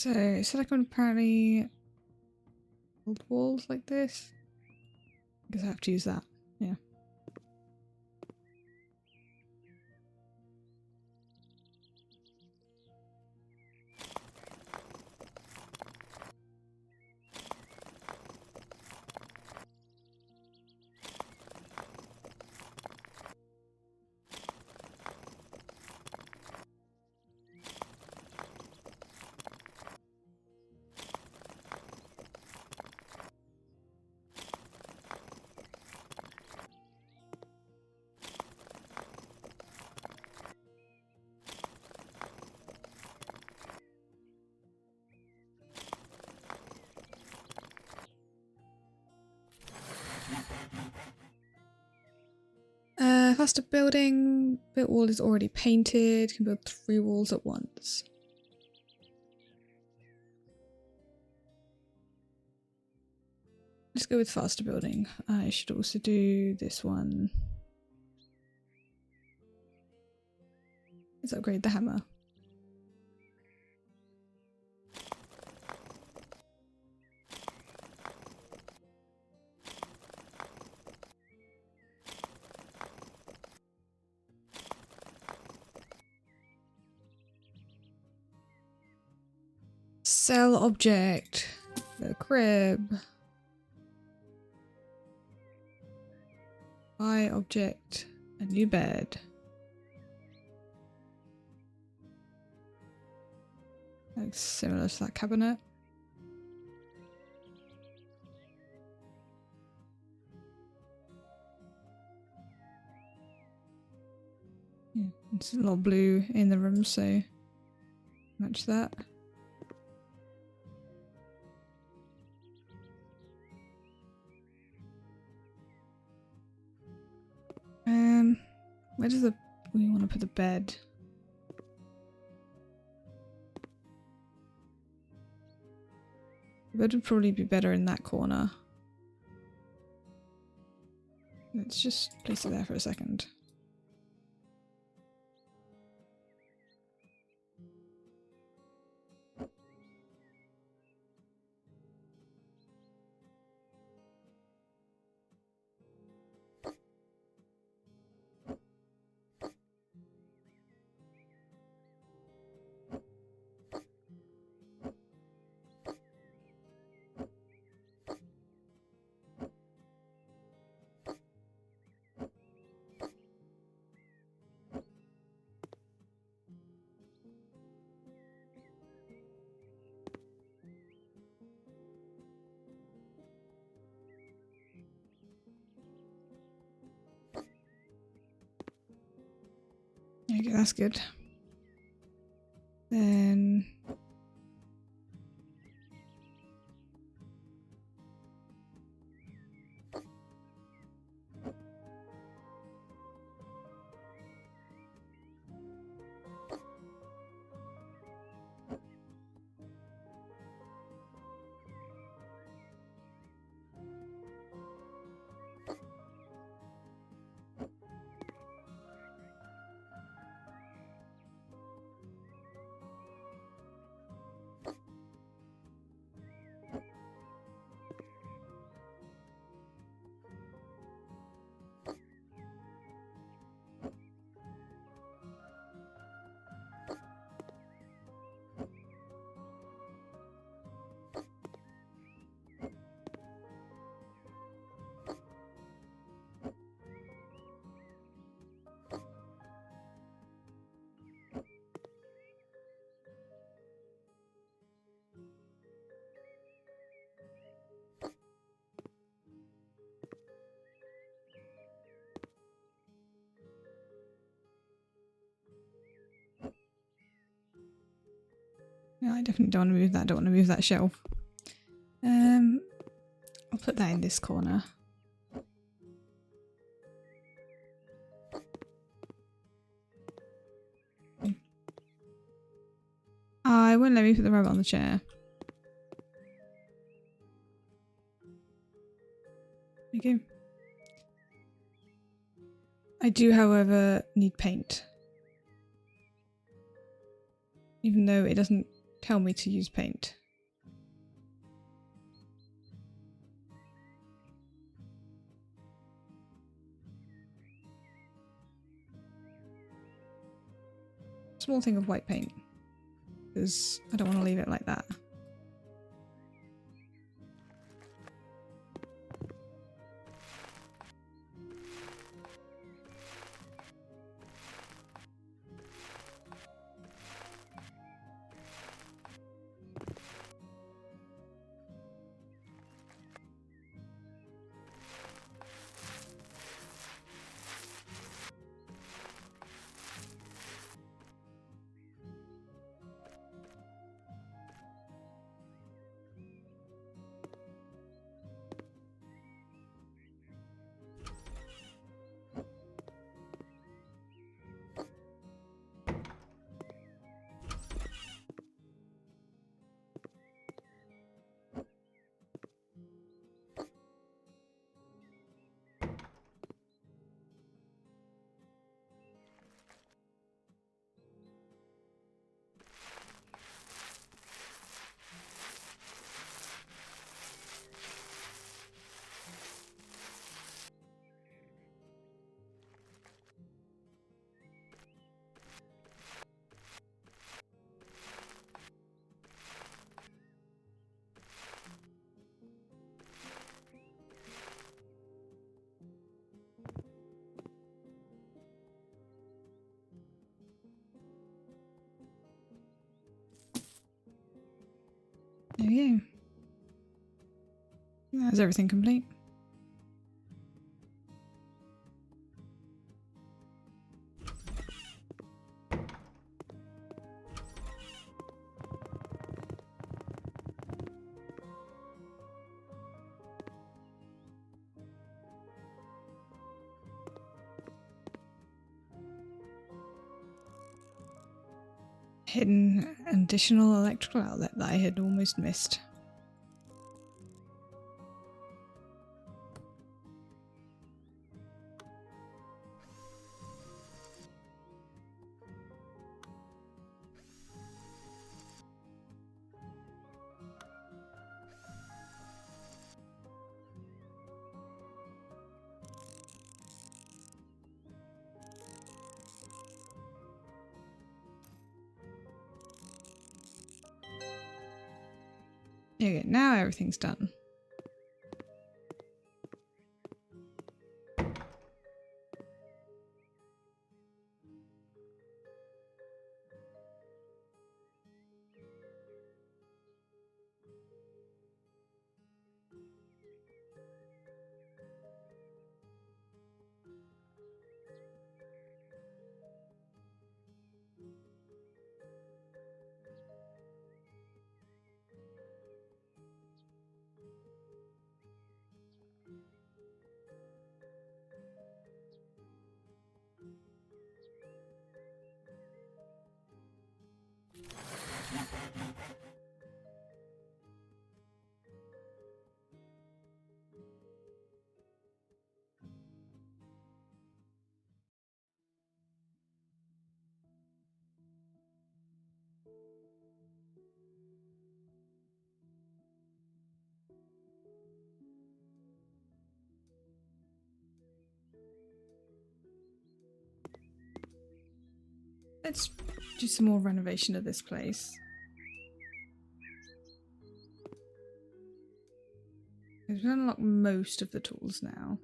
So it said I can apparently build walls like this. I guess I have to use that. Yeah. Faster building. Built wall is already painted. Can build 3 walls at once. Let's go with faster building. I should also do this one. Let's upgrade the hammer. Sell object. The crib. Buy object. A new bed. Looks similar to that cabinet. Yeah, it's a lot of blue in the room, so match that. Where does we want to put the bed? The bed would probably be better in that corner. Let's just place it there for a second. Okay, that's good. Then no, I definitely don't want to move that. I don't want to move that shelf. I'll put that in this corner. I won't let me put the rabbit on the chair. There you go. I do, however, need paint. Even though it doesn't tell me to use paint. Small thing of white paint, because I don't want to leave it like that. There we go. That's everything complete. Hidden additional electrical outlet that I had almost missed. Okay, now everything's done. Let's do some more renovation of this place. We've unlocked most of the tools now.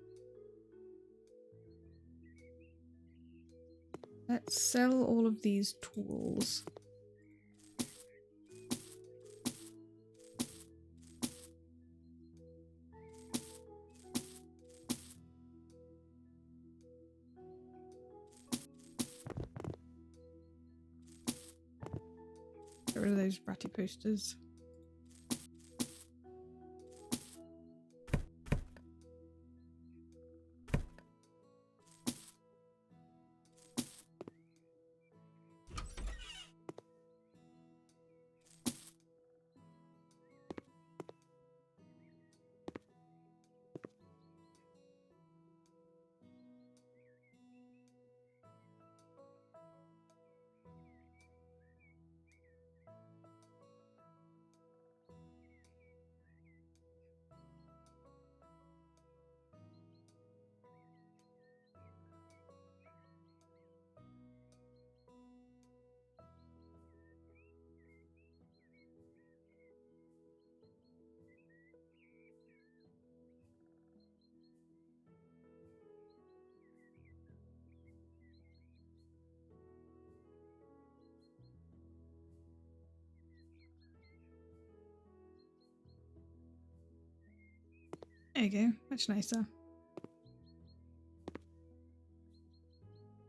Let's sell all of these tools. Get rid of those ratty posters. There you go, much nicer.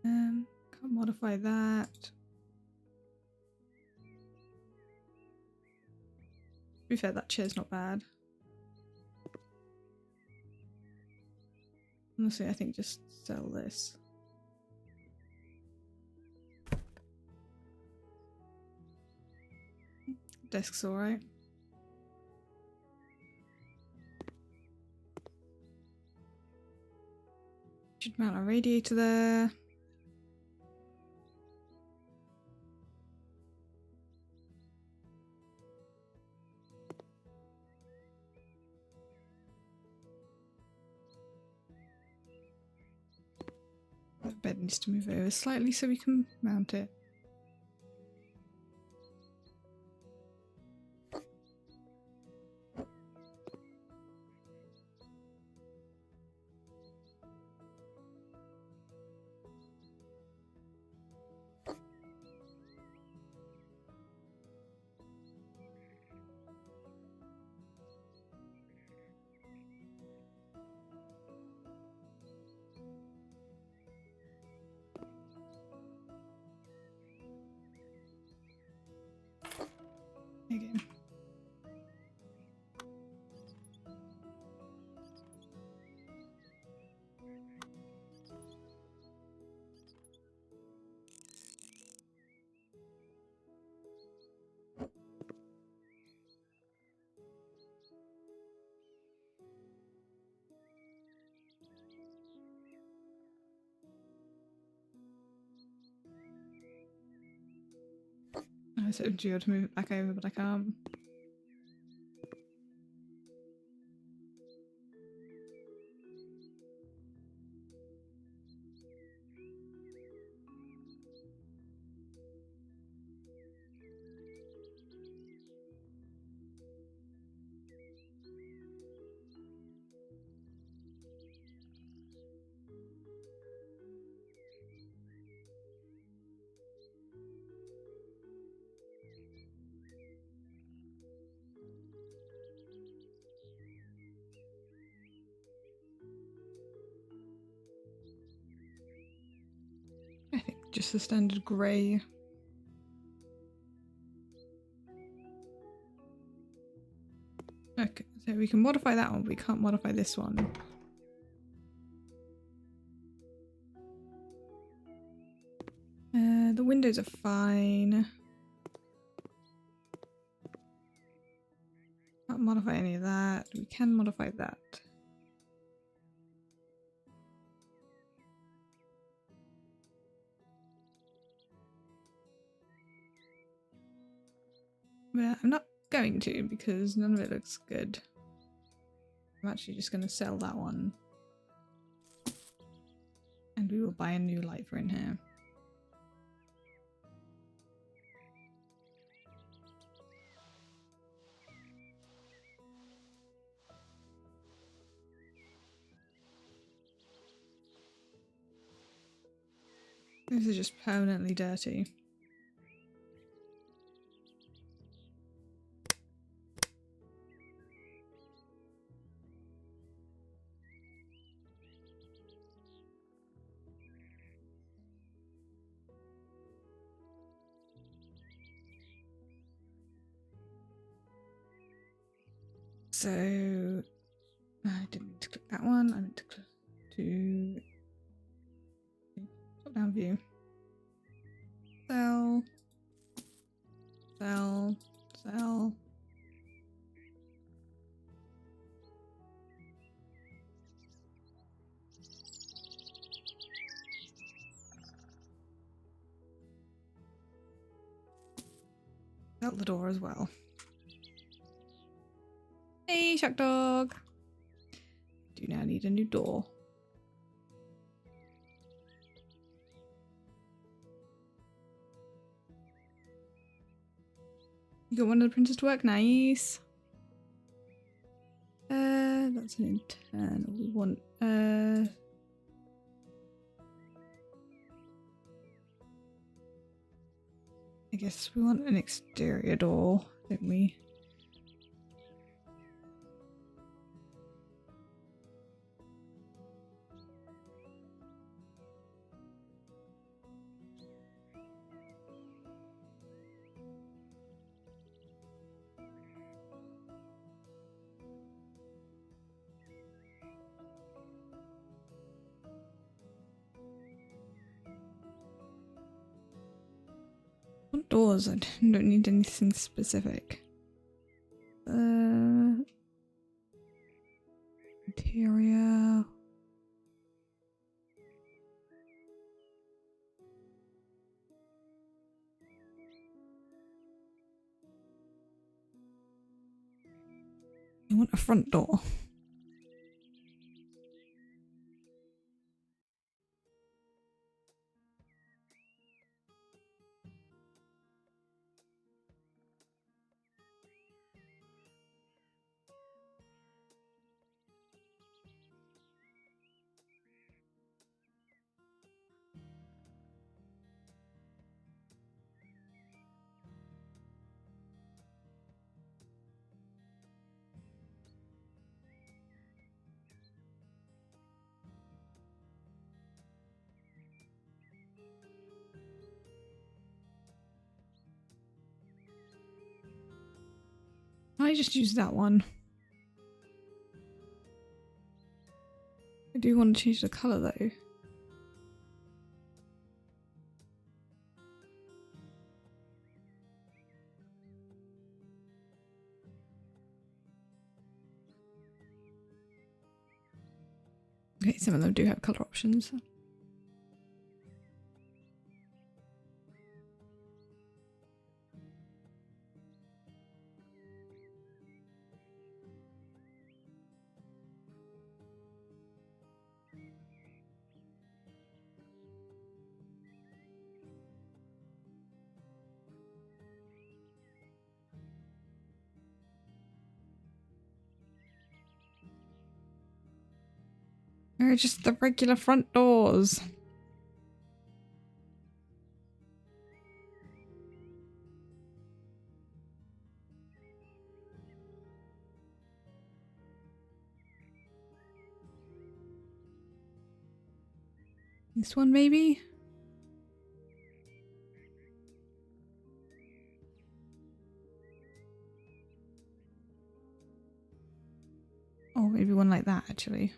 Can't modify that. To be fair, that chair's not bad. Honestly, I think just sell this. Desk's alright. Should mount a radiator there. The bed needs to move over slightly so we can mount it. Again. I was hoping to be able to move it back over, but I can't. I think just the standard grey. Okay, so we can modify that one, but we can't modify this one. The windows are fine. Can't modify any of that. We can modify that. But I'm not going to because none of it looks good. I'm actually just going to sell that one. And we will buy a new light for in here. This is just permanently dirty. So I didn't mean to click that one. I meant to click to top down view. Sell. Sell. Sell. Sell the door as well. Hey, Shark Dog. Do now need a new door. You got one of the printers to work? Nice. That's an internal. We want I guess we want an exterior door, don't we? doors. I don't need anything specific. Interior. I want a front door. I just use that one. I do want to change the colour though. Okay, some of them do have colour options. They're just the regular front doors. This one maybe? Oh, maybe one like that actually.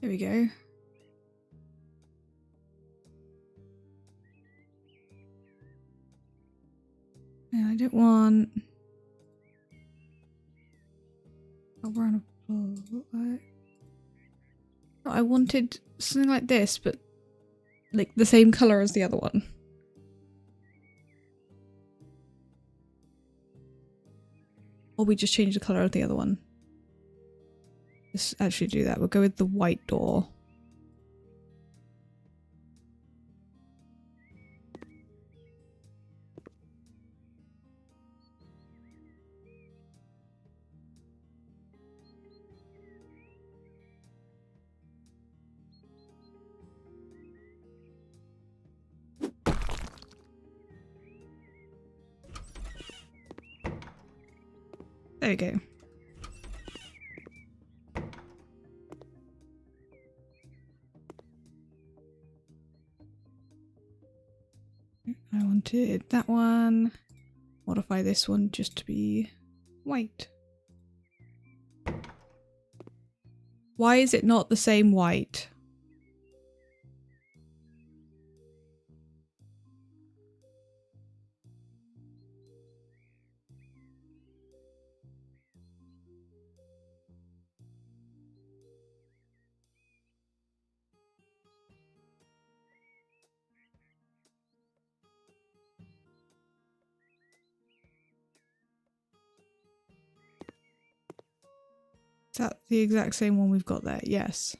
There we go. And I don't want... Oh, we're on a... I wanted something like this, but like the same colour as the other one. Or we just change the colour of the other one. Let's actually do that. We'll go with the white door. There we go. I wanted that one. Modify this one just to be white. Why is it not the same white? Is that the exact same one we've got there? Yes.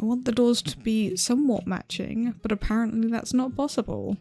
I want the doors to be somewhat matching, but apparently that's not possible.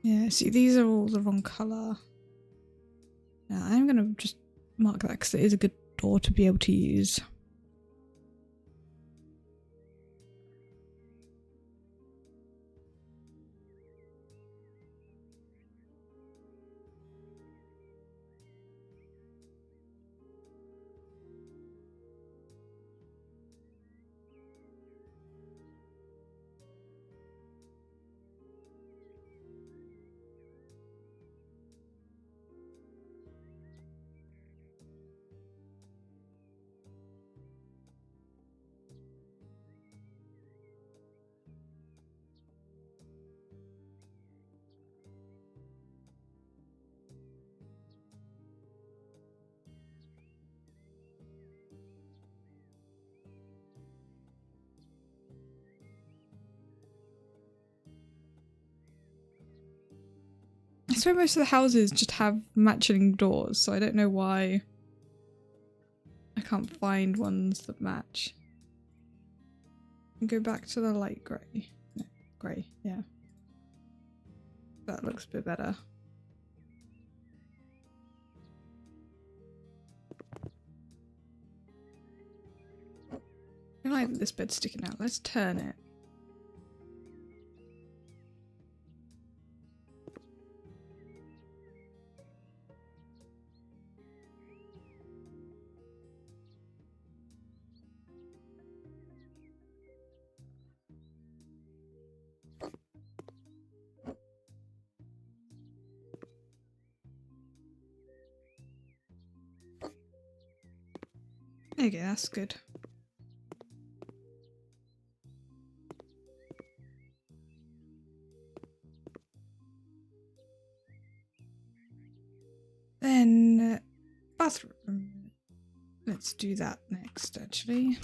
Yeah, see, these are all the wrong colour. Now, I'm going to just mark that because it is a good door to be able to use. I swear most of the houses just have matching doors, so I don't know why I can't find ones that match. And go back to the light grey. No, grey, yeah. That looks a bit better. I like this bed sticking out. Let's turn it. There you go, that's good. Then bathroom. Let's do that next, actually.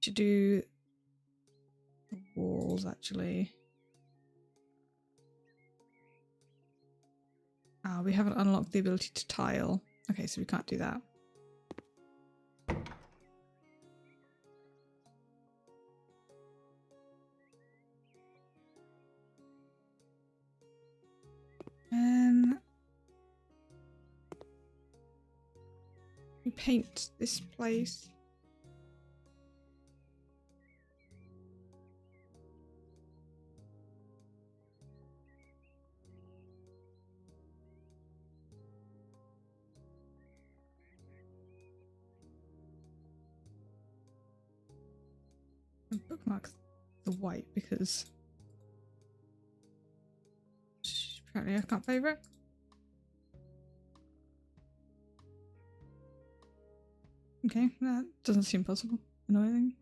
Should do the walls, actually. Ah, we haven't unlocked the ability to tile. Okay, so we can't do that. We paint this place. And bookmark the white because apparently I can't favour it. Okay, that doesn't seem possible. Annoying.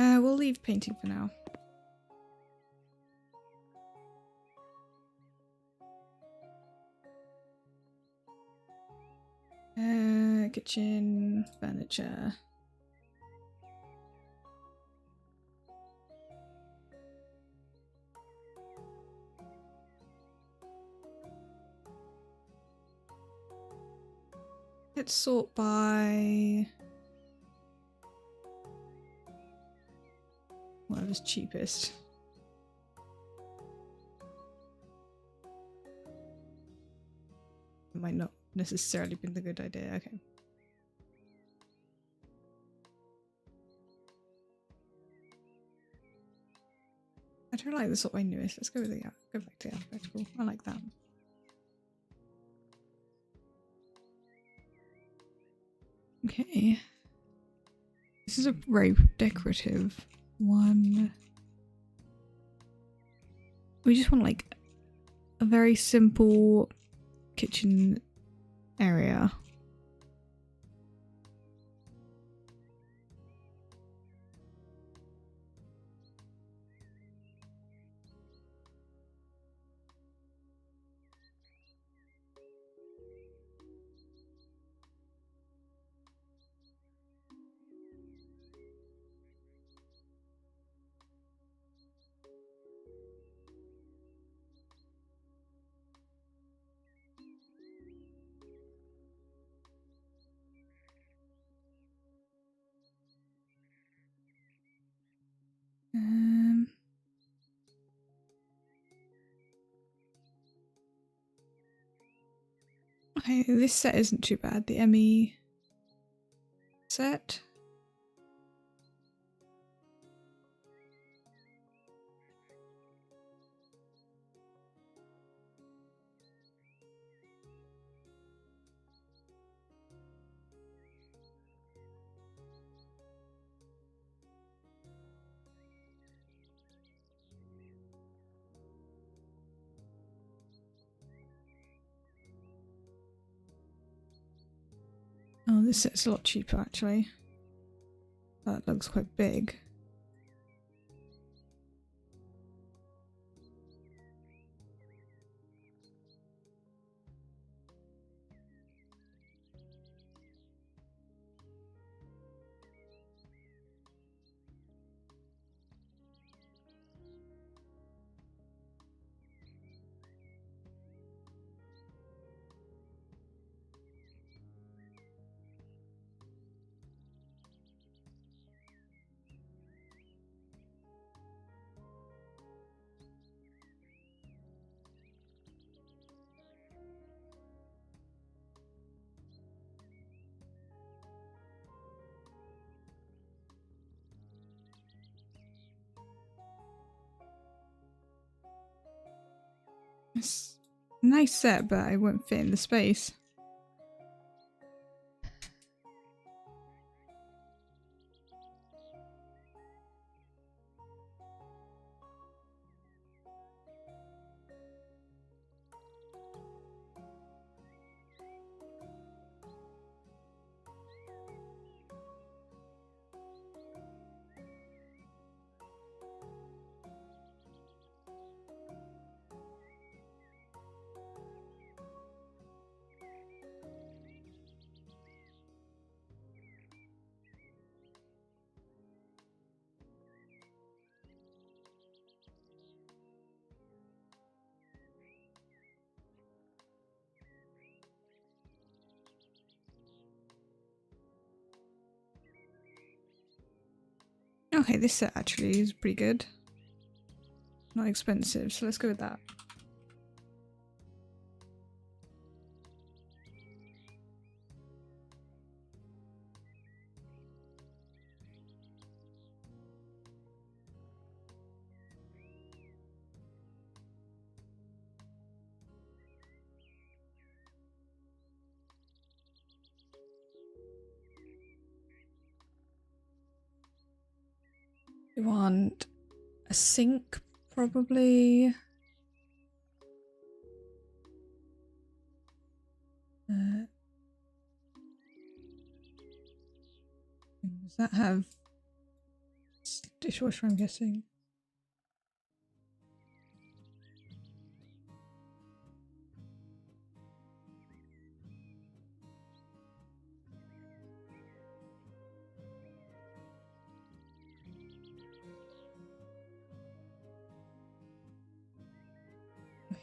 We'll leave painting for now. Kitchen furniture. Let's sort by whatever's cheapest. It might not necessarily be the good idea. Okay. I don't like the sort by newest. Let's go with the go back to alphabetical. I like that. Okay. This is a very decorative one. We just want like a very simple kitchen area. Okay, this set isn't too bad. The ME set. Oh, this set's a lot cheaper actually. That looks quite big. It's a nice set, but it won't fit in the space. Okay, this set actually is pretty good. Not expensive, so let's go with that. We want a sink, probably. Does that have Dishwasher, I'm guessing.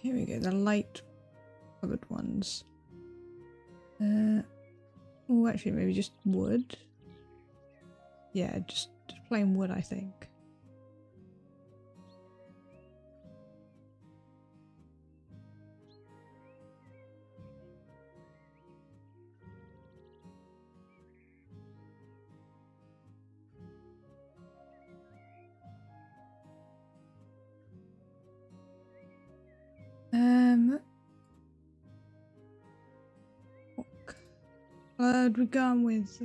Here we go, the light coloured ones. Oh, actually, maybe just wood. Yeah, just plain wood, I think. What colour we gone with?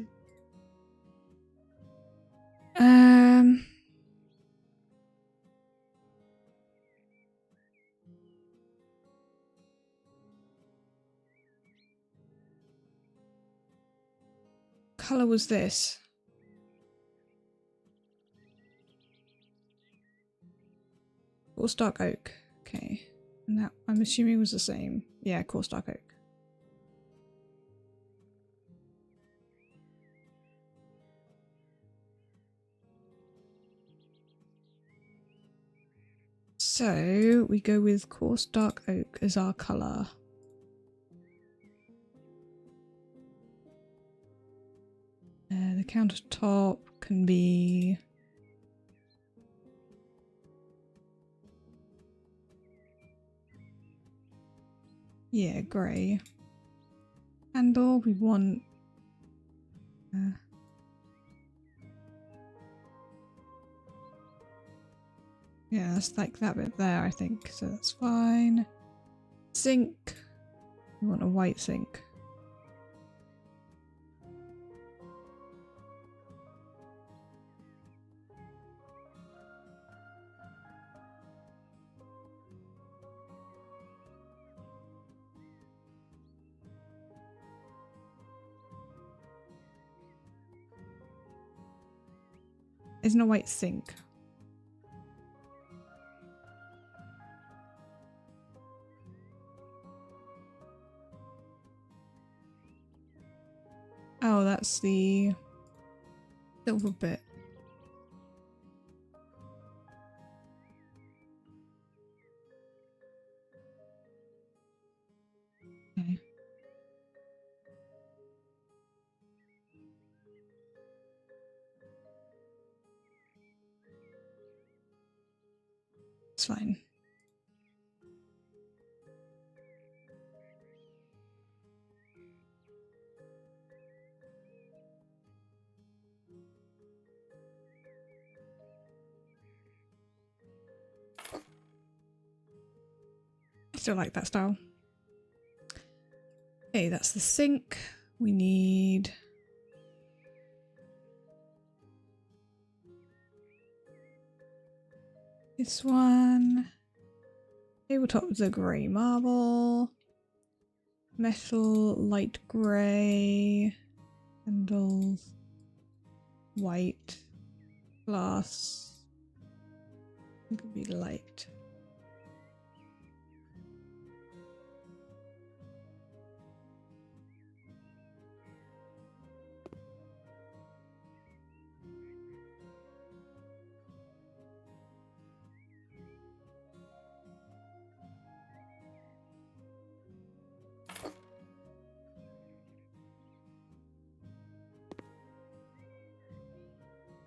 Colour was this? Coarse dark oak. Okay. And that, I'm assuming, was the same. Yeah, coarse dark oak. So we go with coarse dark oak as our colour. The countertop can be... yeah, grey. Handle, we want... yeah, that's like that bit there, I think. So that's fine. Sink. We want a white sink. Isn't a white sink. Oh, that's the silver bit. Okay. It's fine. I still like that style. Okay, that's the sink. We need... this one. Tabletop with the grey marble. Metal, light grey. Handles. White. Glass. It could be light.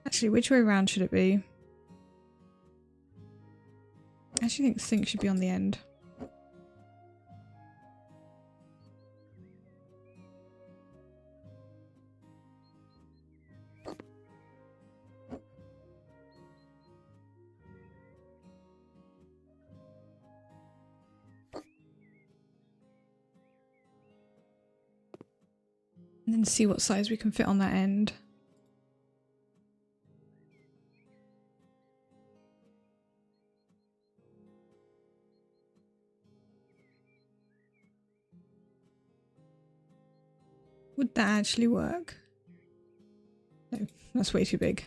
Actually, which way around should it be? I actually think the sink should be on the end. And then see what size we can fit on that end. Would that actually work? No, that's way too big.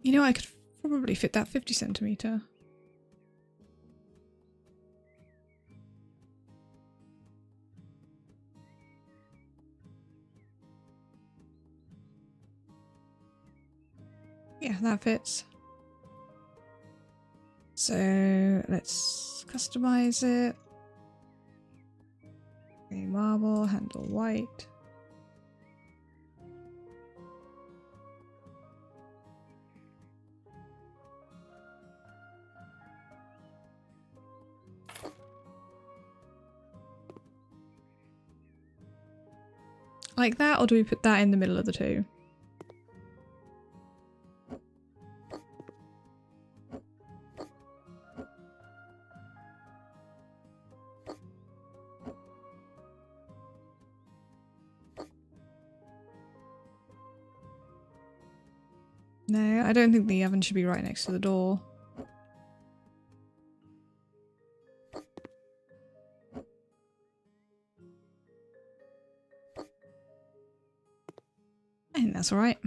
You know, I could probably fit that 50 centimetre. Yeah, that fits. So let's customize it. Okay, marble, handle white. Like that, or do we put that in the middle of the two? No, I don't think the oven should be right next to the door. I think that's alright.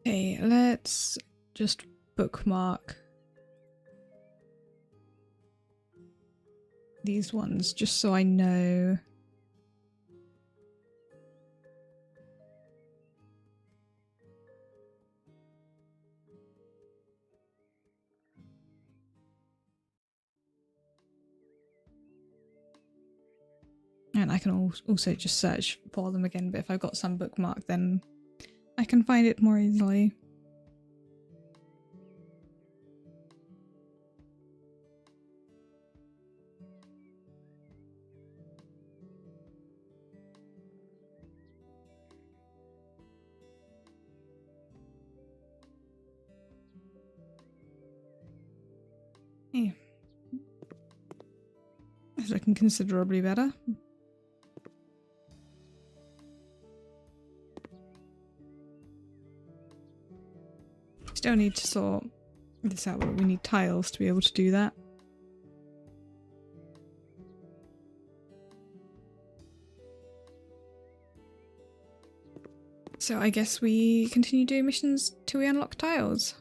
Okay, let's just bookmark these ones just so I know. And I can also just search for them again, but if I've got some bookmarked, then I can find it more easily. Yeah. It's looking considerably better. Still need to sort this out, but we need tiles to be able to do that. So I guess we continue doing missions till we unlock tiles.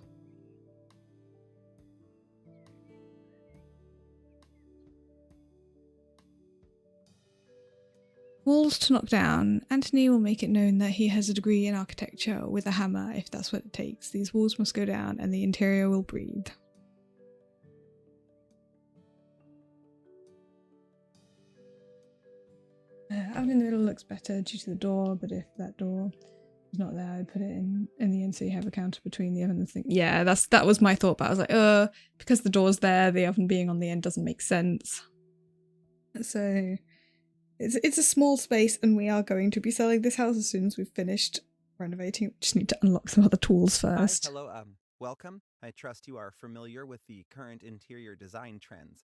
Walls to knock down. Anthony will make it known that he has a degree in architecture with a hammer if that's what it takes. These walls must go down and the interior will breathe. Oven in the middle looks better due to the door, but if that door is not there, I'd put it in the end so you have a counter between the oven and the thing. Yeah, that was my thought, but I was like, because the door's there, the oven being on the end doesn't make sense. So it's a small space, and we are going to be selling this house as soon as we've finished renovating. We just need to unlock some other tools first. Hi, hello, welcome. I trust you are familiar with the current interior design trends,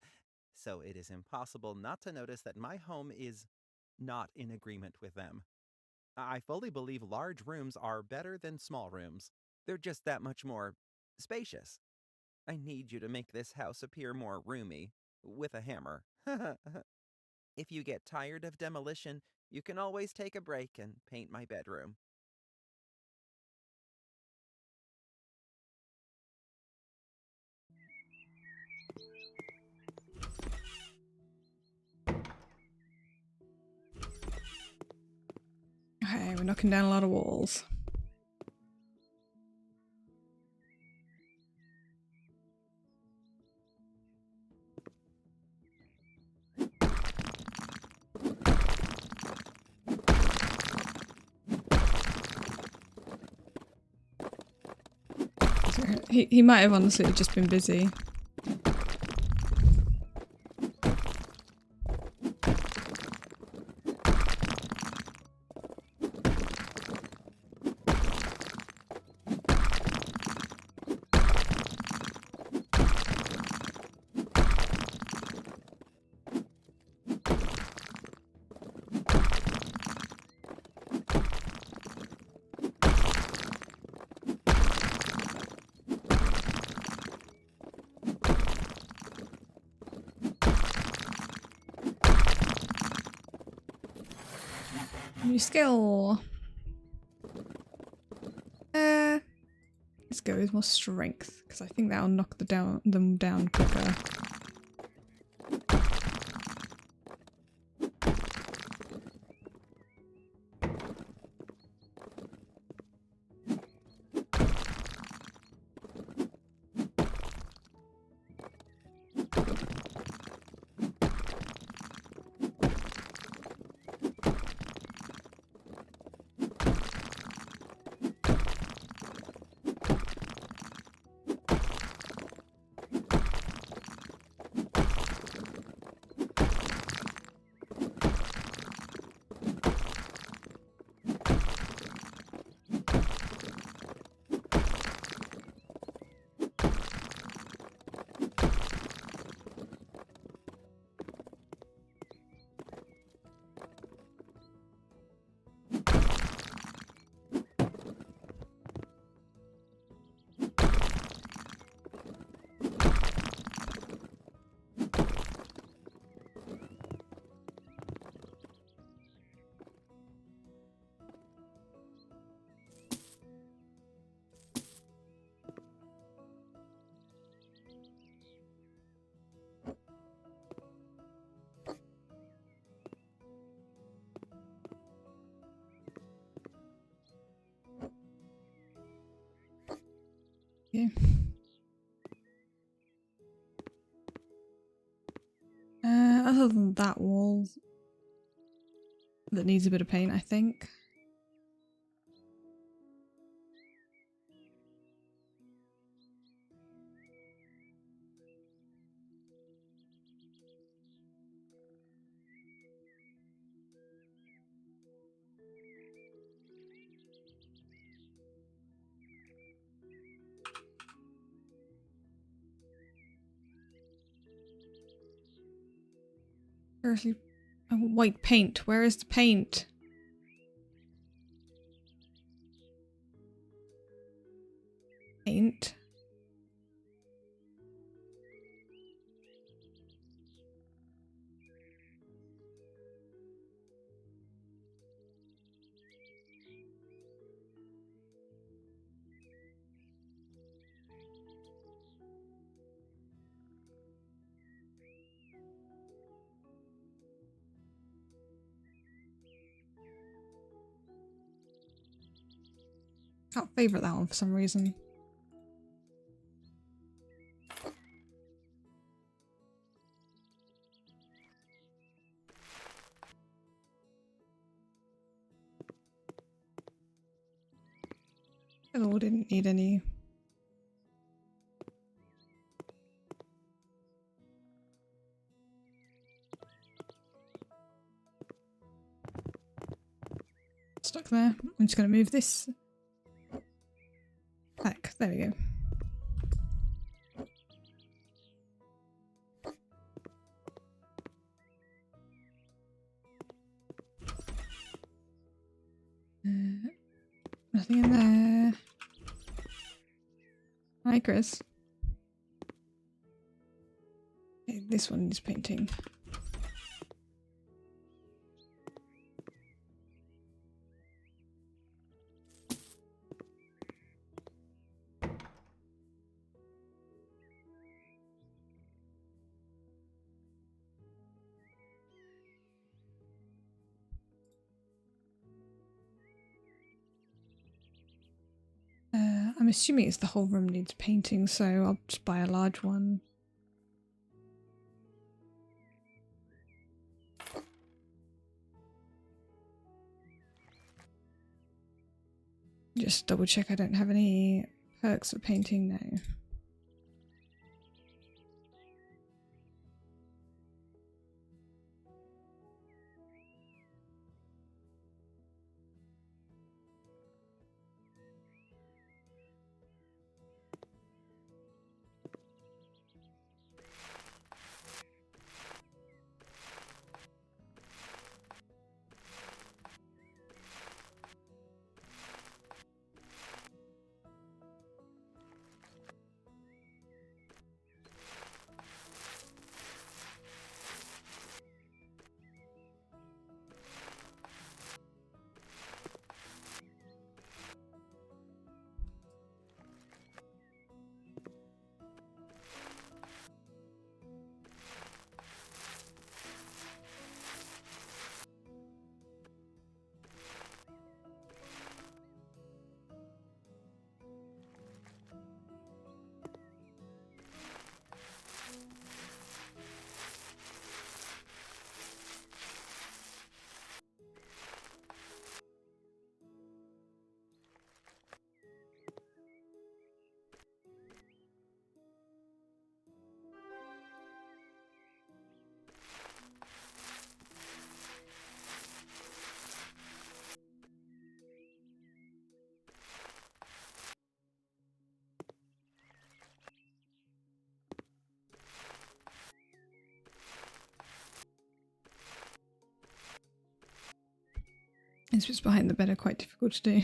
so it is impossible not to notice that my home is not in agreement with them. I fully believe large rooms are better than small rooms. They're just that much more spacious. I need you to make this house appear more roomy, with a hammer. If you get tired of demolition, you can always take a break and paint my bedroom. Okay, we're knocking down a lot of walls. He might have honestly just been busy. New skill. Let's go with more strength, because I think that'll knock them down quicker. Yeah. Other than that wall that needs a bit of paint, I think. Seriously. Oh, white paint. Where is the paint? Paint. Can't favourite that one for some reason. Oh, didn't need any. Stuck there. I'm just going to move this back. There we go. Nothing in there. Hi, Chris. Okay, this one needs painting. I'm assuming it's the whole room needs painting, so I'll just buy a large one. Just double check I don't have any perks for painting now. These bits behind the bed are quite difficult to do.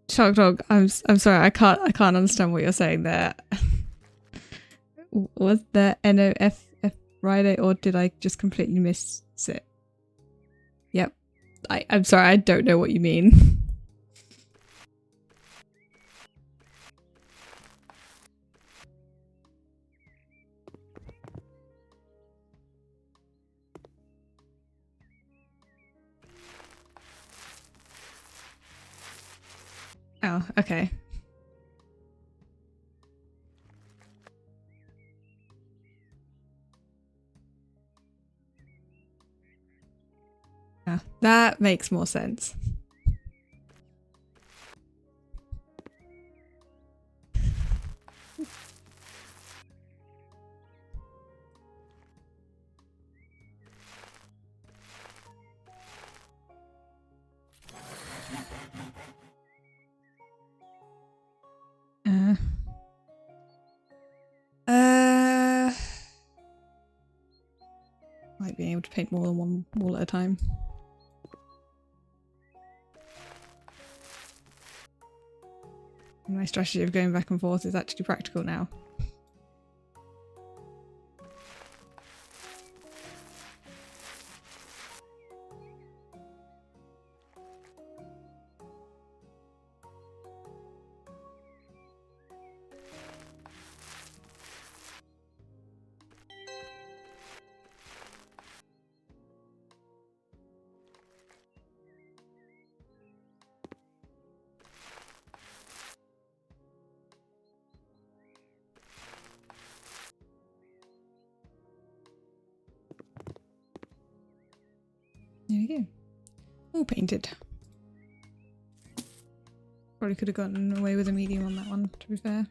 Shock dog, I'm sorry, I can't understand what you're saying there. Was there NOF Friday, or did I just completely miss it? Yep. I'm sorry, I don't know what you mean. Oh, okay. Yeah, that makes more sense. Might be able to paint more than one wall at a time. My strategy of going back and forth is actually practical now. There we go. All painted. Probably could have gotten away with a medium on that one, to be fair.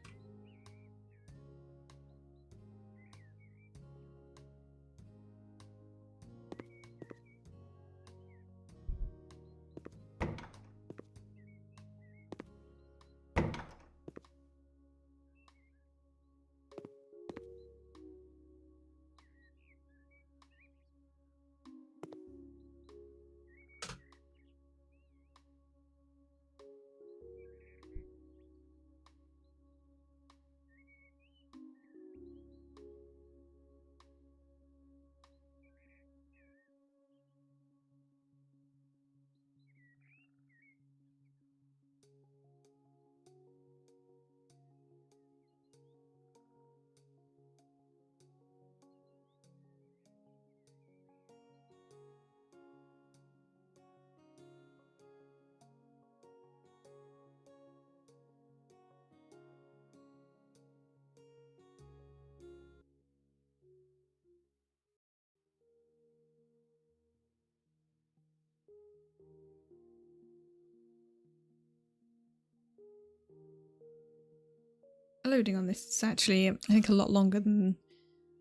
Loading on this is actually, I think, a lot longer than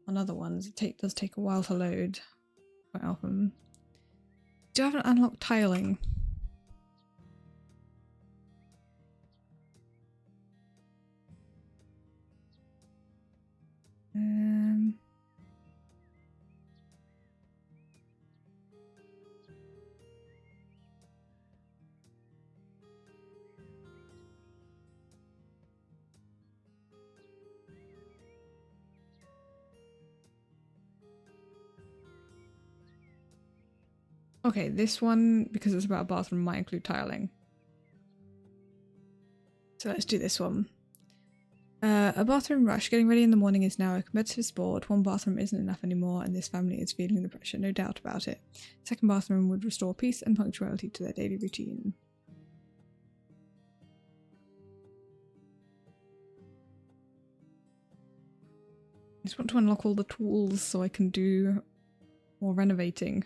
on other ones. It does take a while to load quite often. Do I have an unlocked tiling? Okay, this one, because it's about a bathroom, might include tiling. So let's do this one. A bathroom rush. Getting ready in the morning is now a competitive sport. One bathroom isn't enough anymore, and this family is feeling the pressure, no doubt about it. Second bathroom would restore peace and punctuality to their daily routine. I just want to unlock all the tools so I can do more renovating.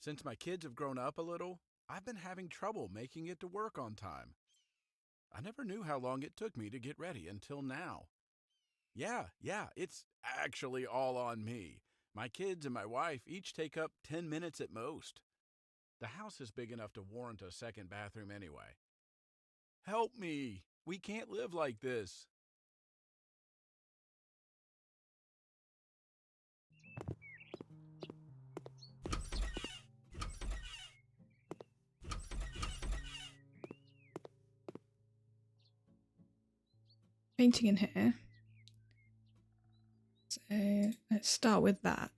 Since my kids have grown up a little, I've been having trouble making it to work on time. I never knew how long it took me to get ready until now. Yeah, it's actually all on me. My kids and my wife each take up 10 minutes at most. The house is big enough to warrant a second bathroom anyway. Help me! We can't live like this. Painting in here. So let's start with that.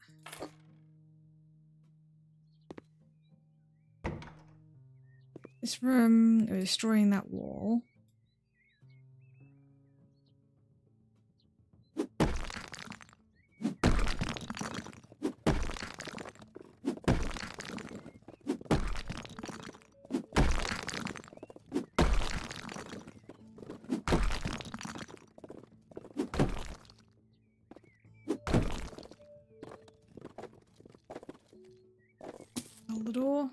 This room, we're destroying that wall. Hold the door.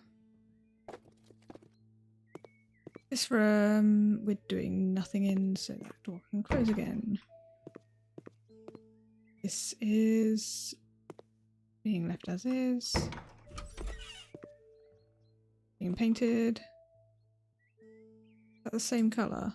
This room, we're doing nothing in, so that door can close again. This is being left as is. Being painted. Is that the same colour?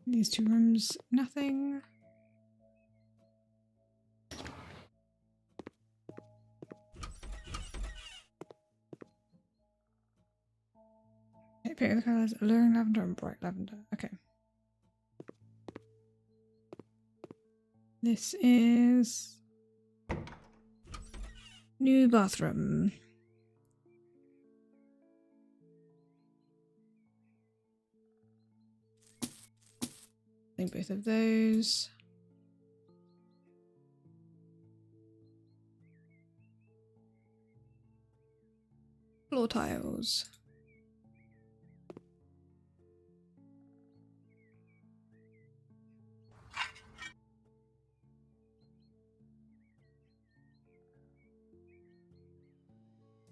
These two rooms, nothing. Okay, pick the colours, alluring lavender and bright lavender. Okay. This is new bathroom. I think both of those. Floor tiles.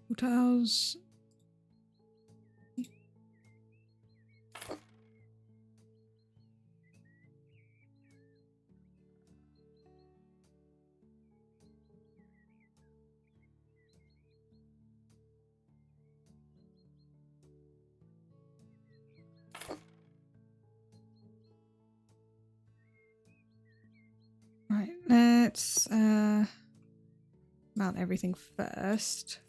Floor tiles. Right, let's mount everything first.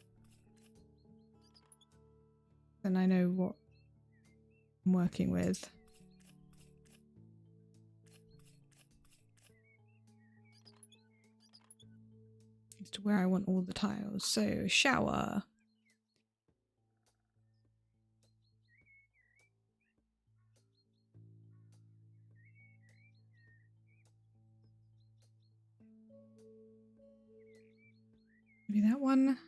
Then I know what I'm working with. As to where I want all the tiles. So, shower. Maybe that one.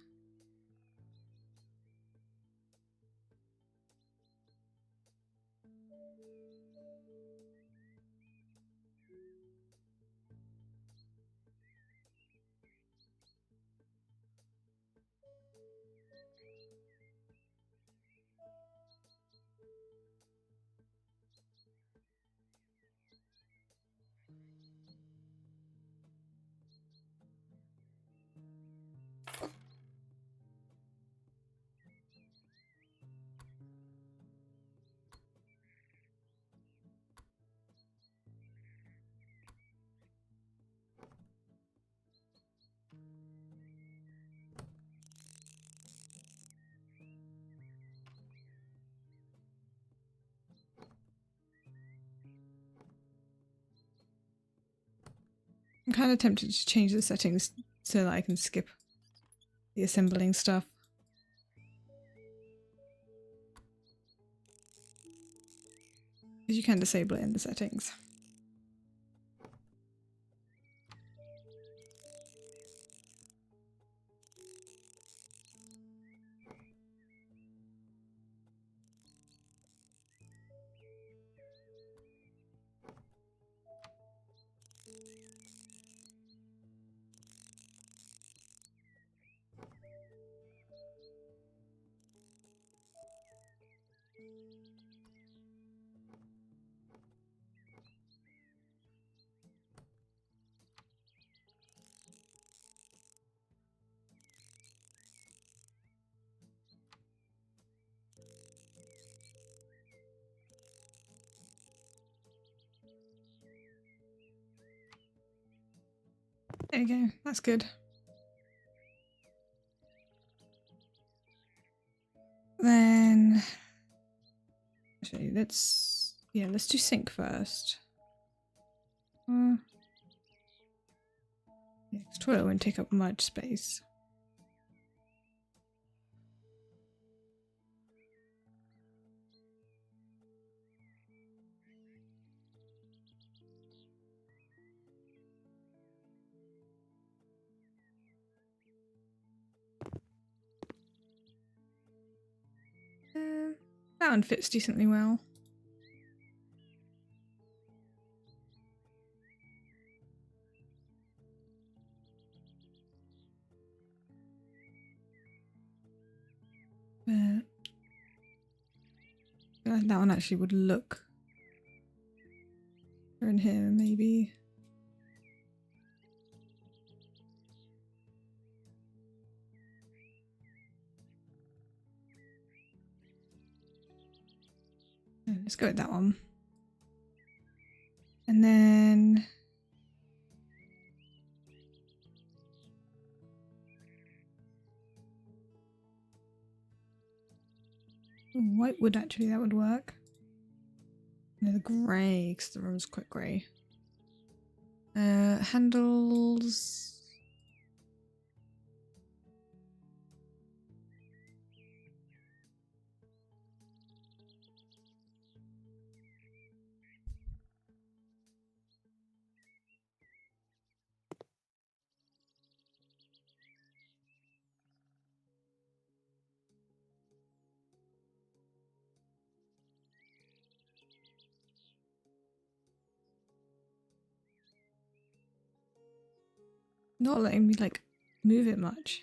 I'm kind of tempted to change the settings so that I can skip the assembling stuff. Because you can disable it in the settings. There you go. That's good. Then actually, let's do sync first. Yeah, 'cause toilet won't take up much space. That one fits decently well. That one actually would look in here, maybe. Let's go with that one. And then white wood, actually, that would work. No, the grey, because the room's quite grey. Handles. Not letting me like move it much.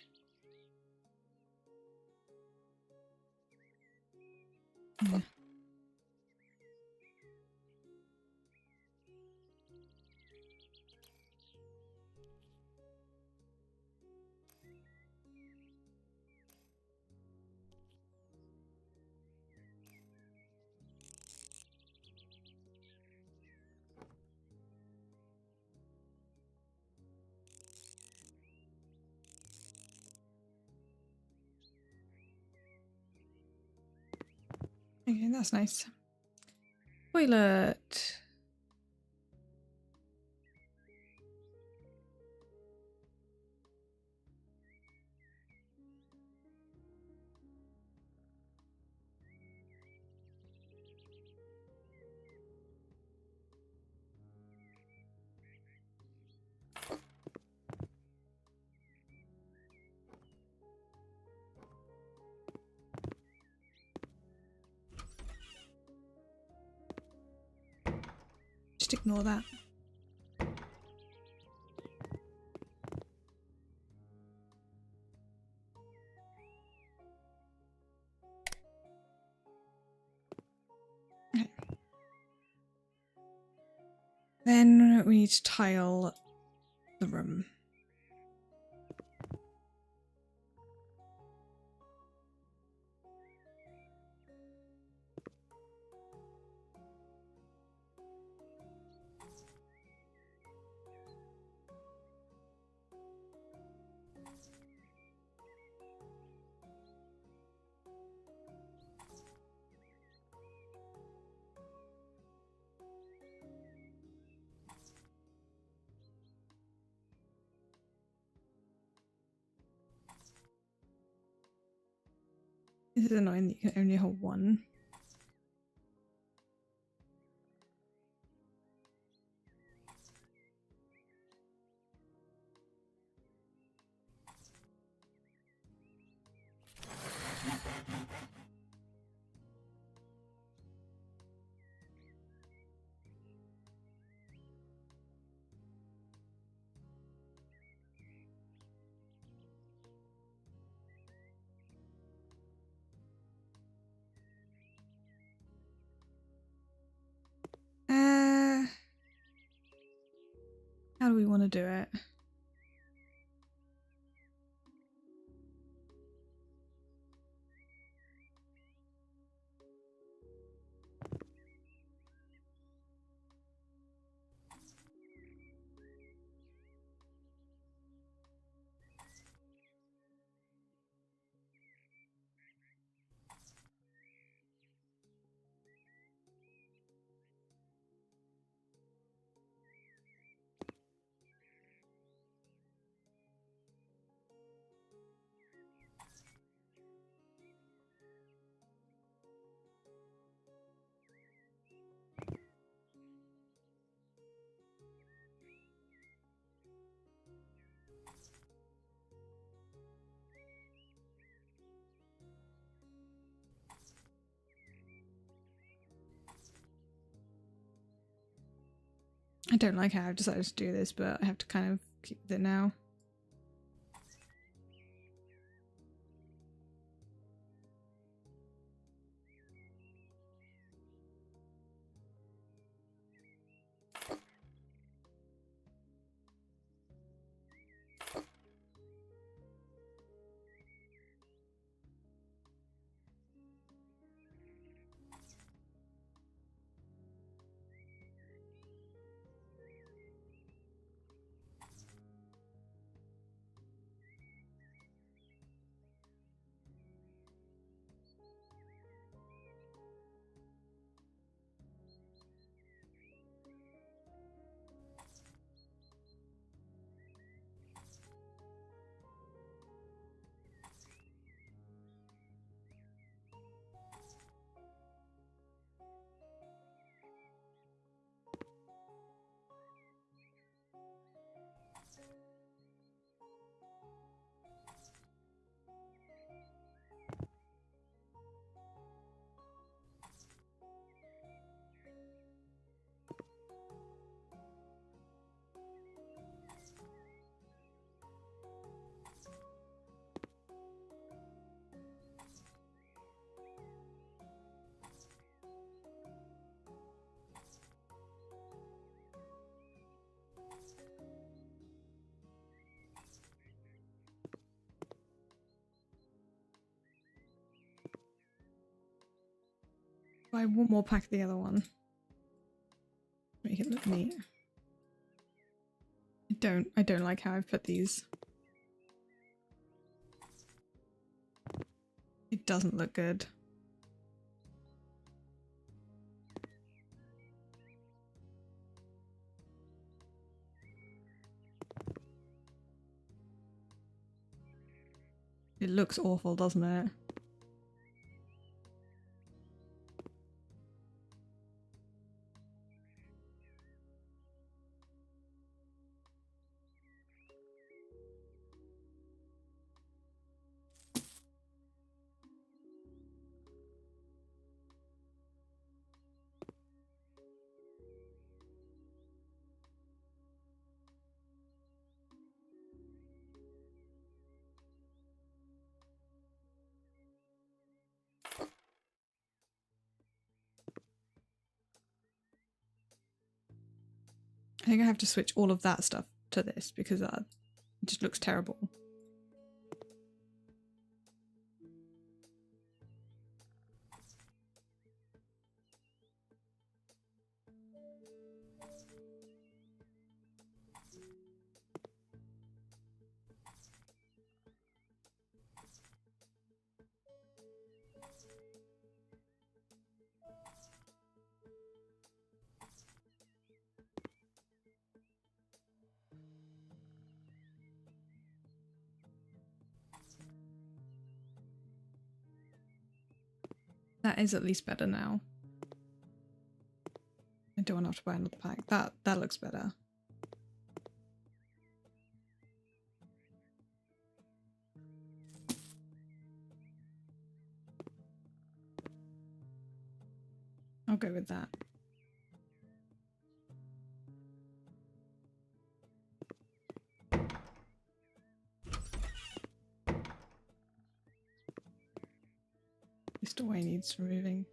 Yeah. Okay, that's nice. Toilet. Just ignore that. Okay. Then we need to tile the room. This is annoying that you can only hold one. How do we want to do it? I don't like how I've decided to do this, but I have to kind of keep with it now. Buy one more pack of the other one. Make it look neat. I don't like how I've put these. It doesn't look good. It looks awful, doesn't it? I think I have to switch all of that stuff to this because it just looks terrible. That is at least better now. I don't want to have to buy another pack. That looks better. I'll go with that. This doorway needs removing.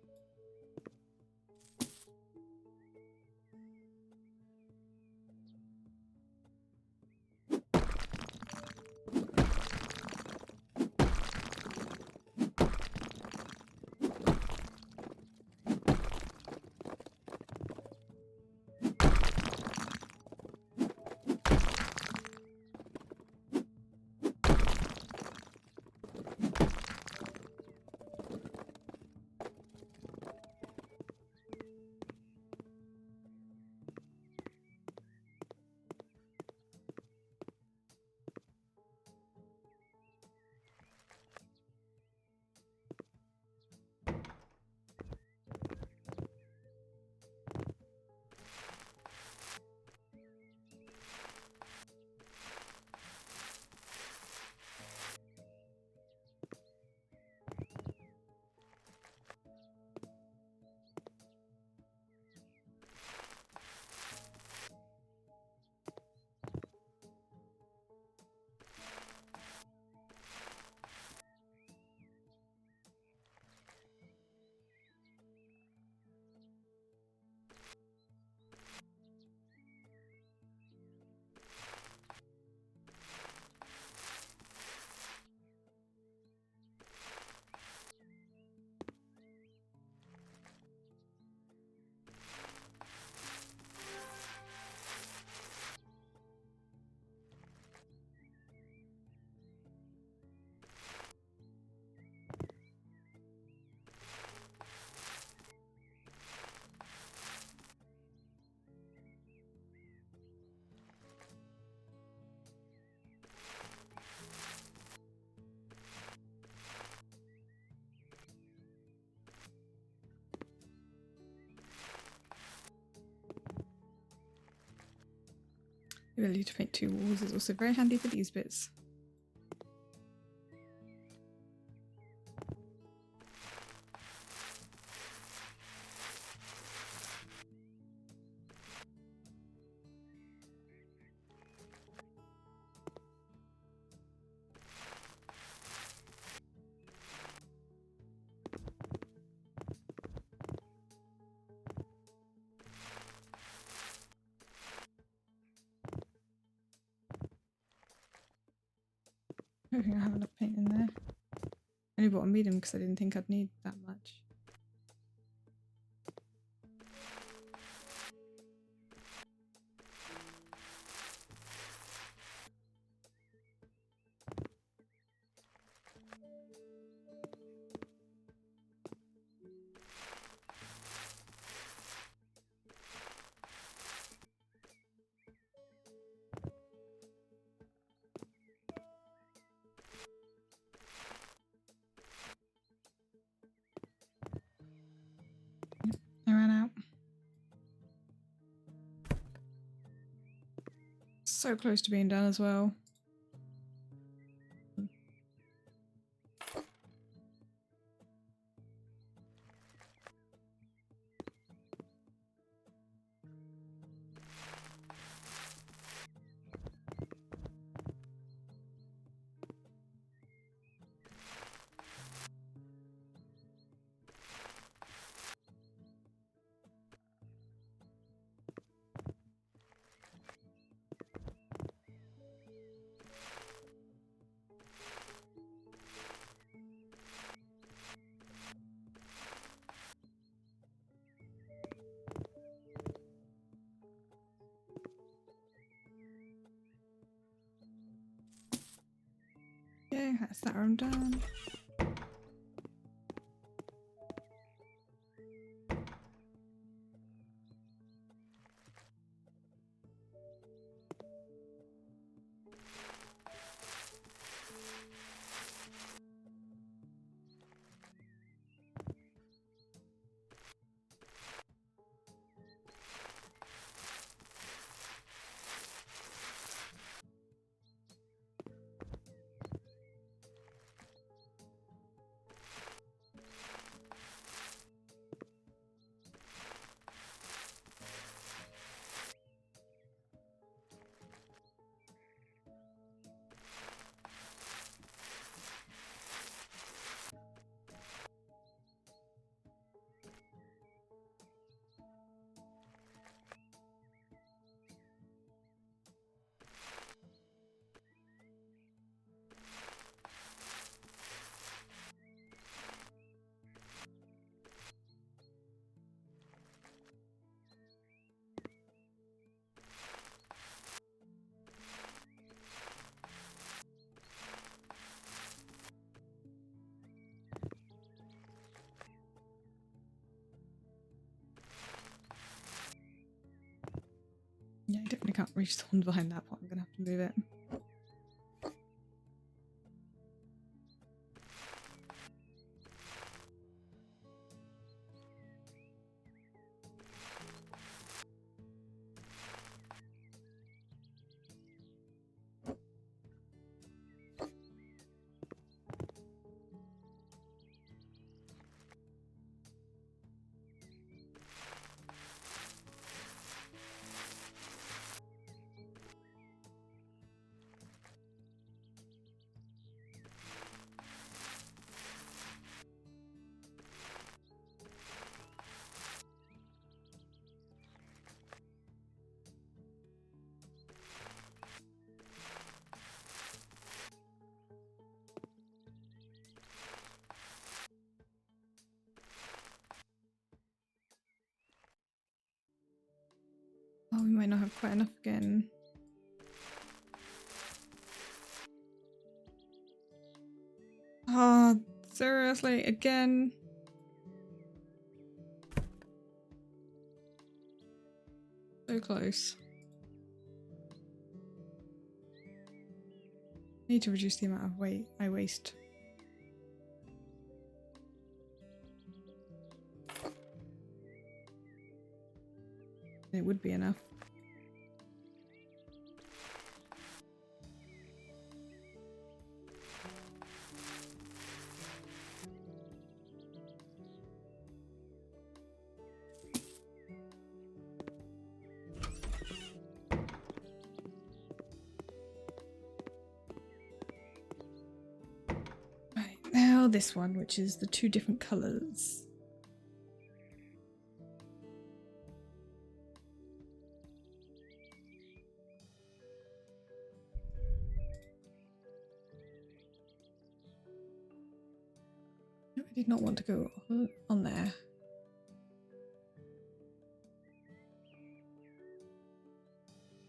The ability to paint 2 walls is also very handy for these bits. I don't think I have enough paint in there. I only bought a medium because I didn't think I'd need that much. I ran out. So close to being done as well. Okay, that's that room done. Yeah, I definitely can't reach the one behind that one. I'm gonna have to move it. Oh, we might not have quite enough again. Oh, seriously, again? So close. Need to reduce the amount of weight I waste. It would be enough. or this one, which is the two different colours. No, I did not want to go on there.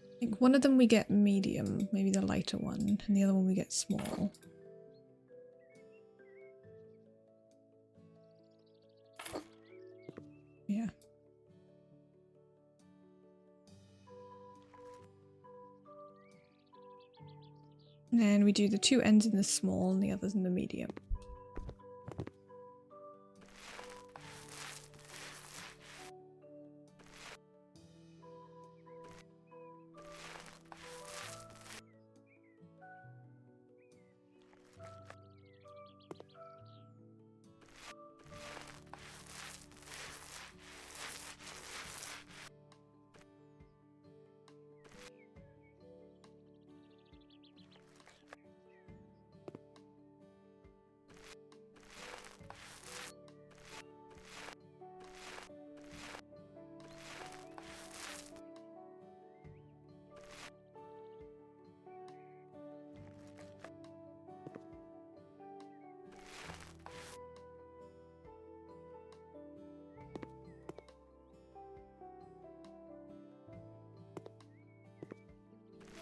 I think one of them we get medium, maybe the lighter one, and the other one we get small. Yeah. And then we do the two ends in the small and the others in the medium.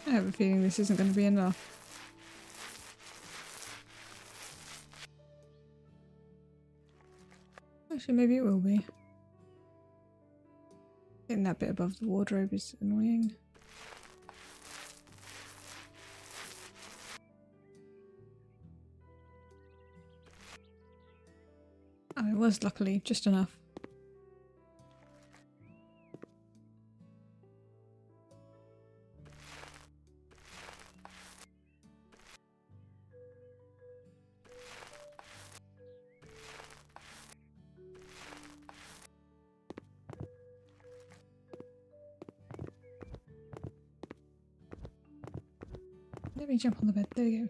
I have a feeling this isn't going to be enough. Actually, maybe it will be. Getting that bit above the wardrobe is annoying. Oh, it was luckily just enough. Let me jump on the bed. There you go.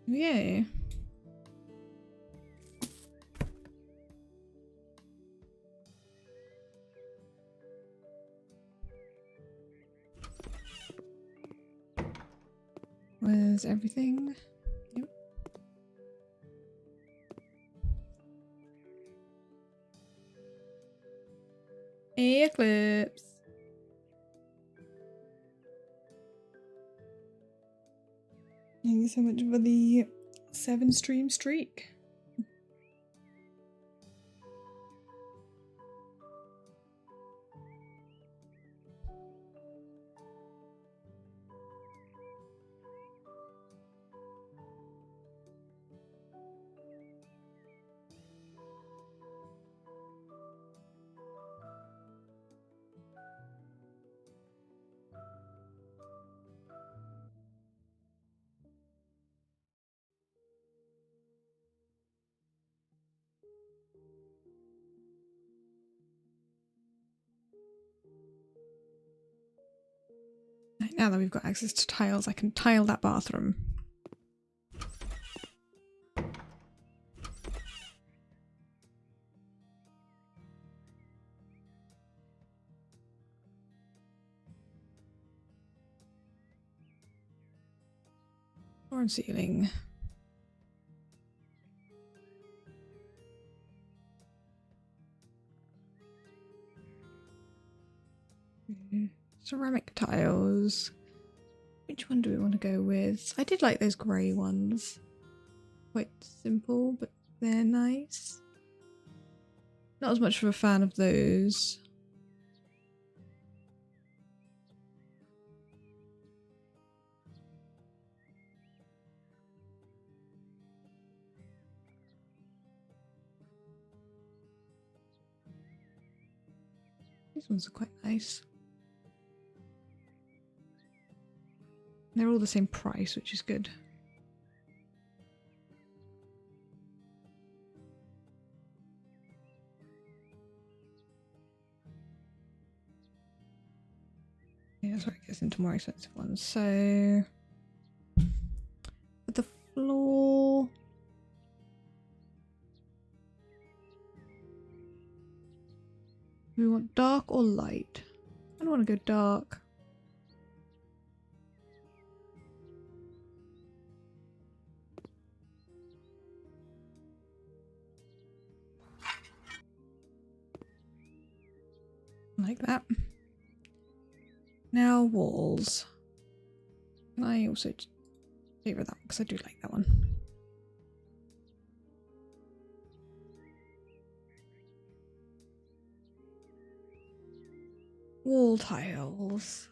Yay. Was everything? Yep. Eclipse. Thank you so much for the 7-stream streak. Now that we've got access to tiles, I can tile that bathroom. Floor and ceiling. Ceramic tiles. Which one do we want to go with? I did like those grey ones. Quite simple, but they're nice. Not as much of a fan of those. These ones are quite nice. They're all the same price, which is good. Yeah, that's where it gets into more expensive ones. So, for the floor, do we want dark or light? I don't want to go dark. Like that. Now walls. Can I also favor that one because I do like that one. Wall tiles.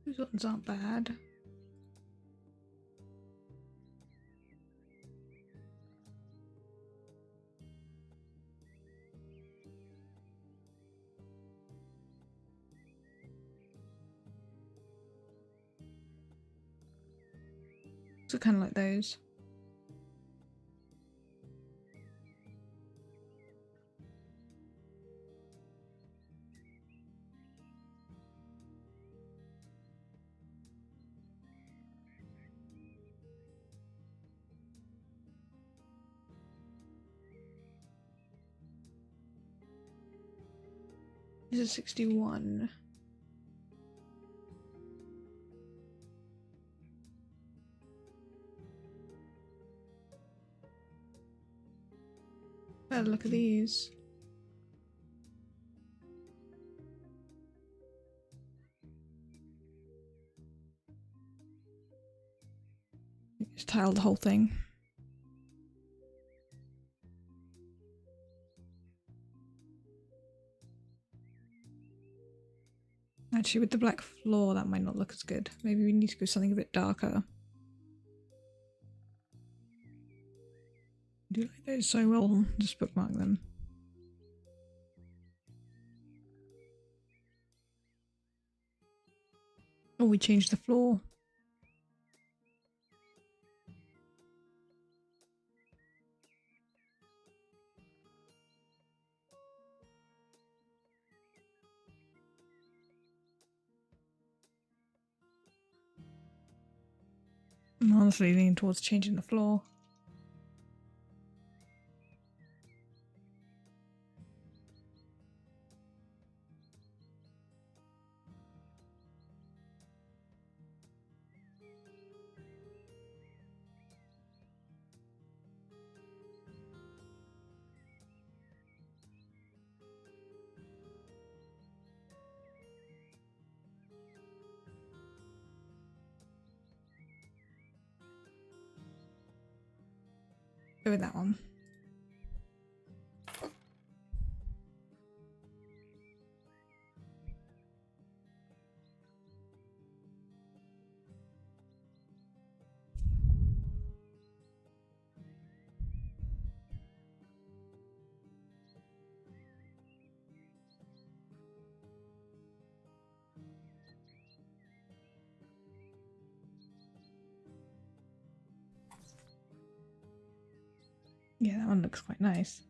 These ones aren't bad. So kind of like those. This is 61. Better look at these. Just tile the whole thing. Actually, with the black floor, that might not look as good. Maybe we need to go something a bit darker. I do like those, so I will just bookmark them. Oh, we changed the floor. I'm honestly leaning towards changing the floor. Go with that one. Yeah, that one looks quite nice.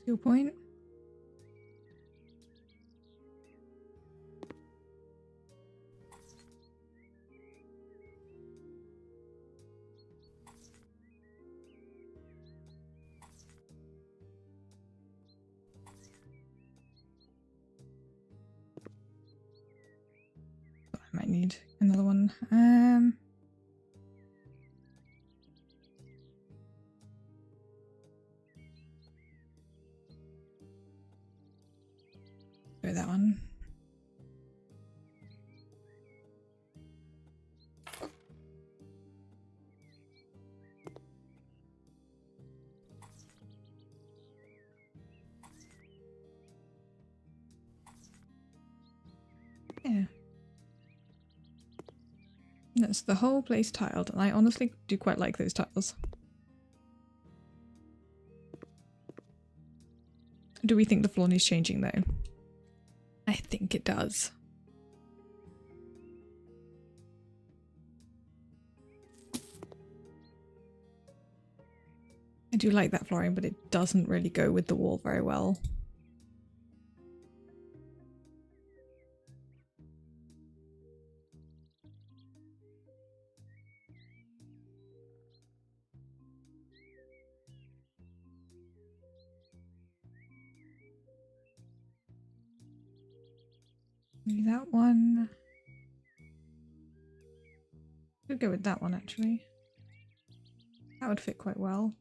Skill point. I might need another one. Go that one. Yeah. That's the whole place tiled, and I honestly do quite like those tiles. Do we think the floor needs changing though? I think it does. I do like that flooring, but it doesn't really go with the wall very well. Maybe that one. Could go with that one actually. That would fit quite well.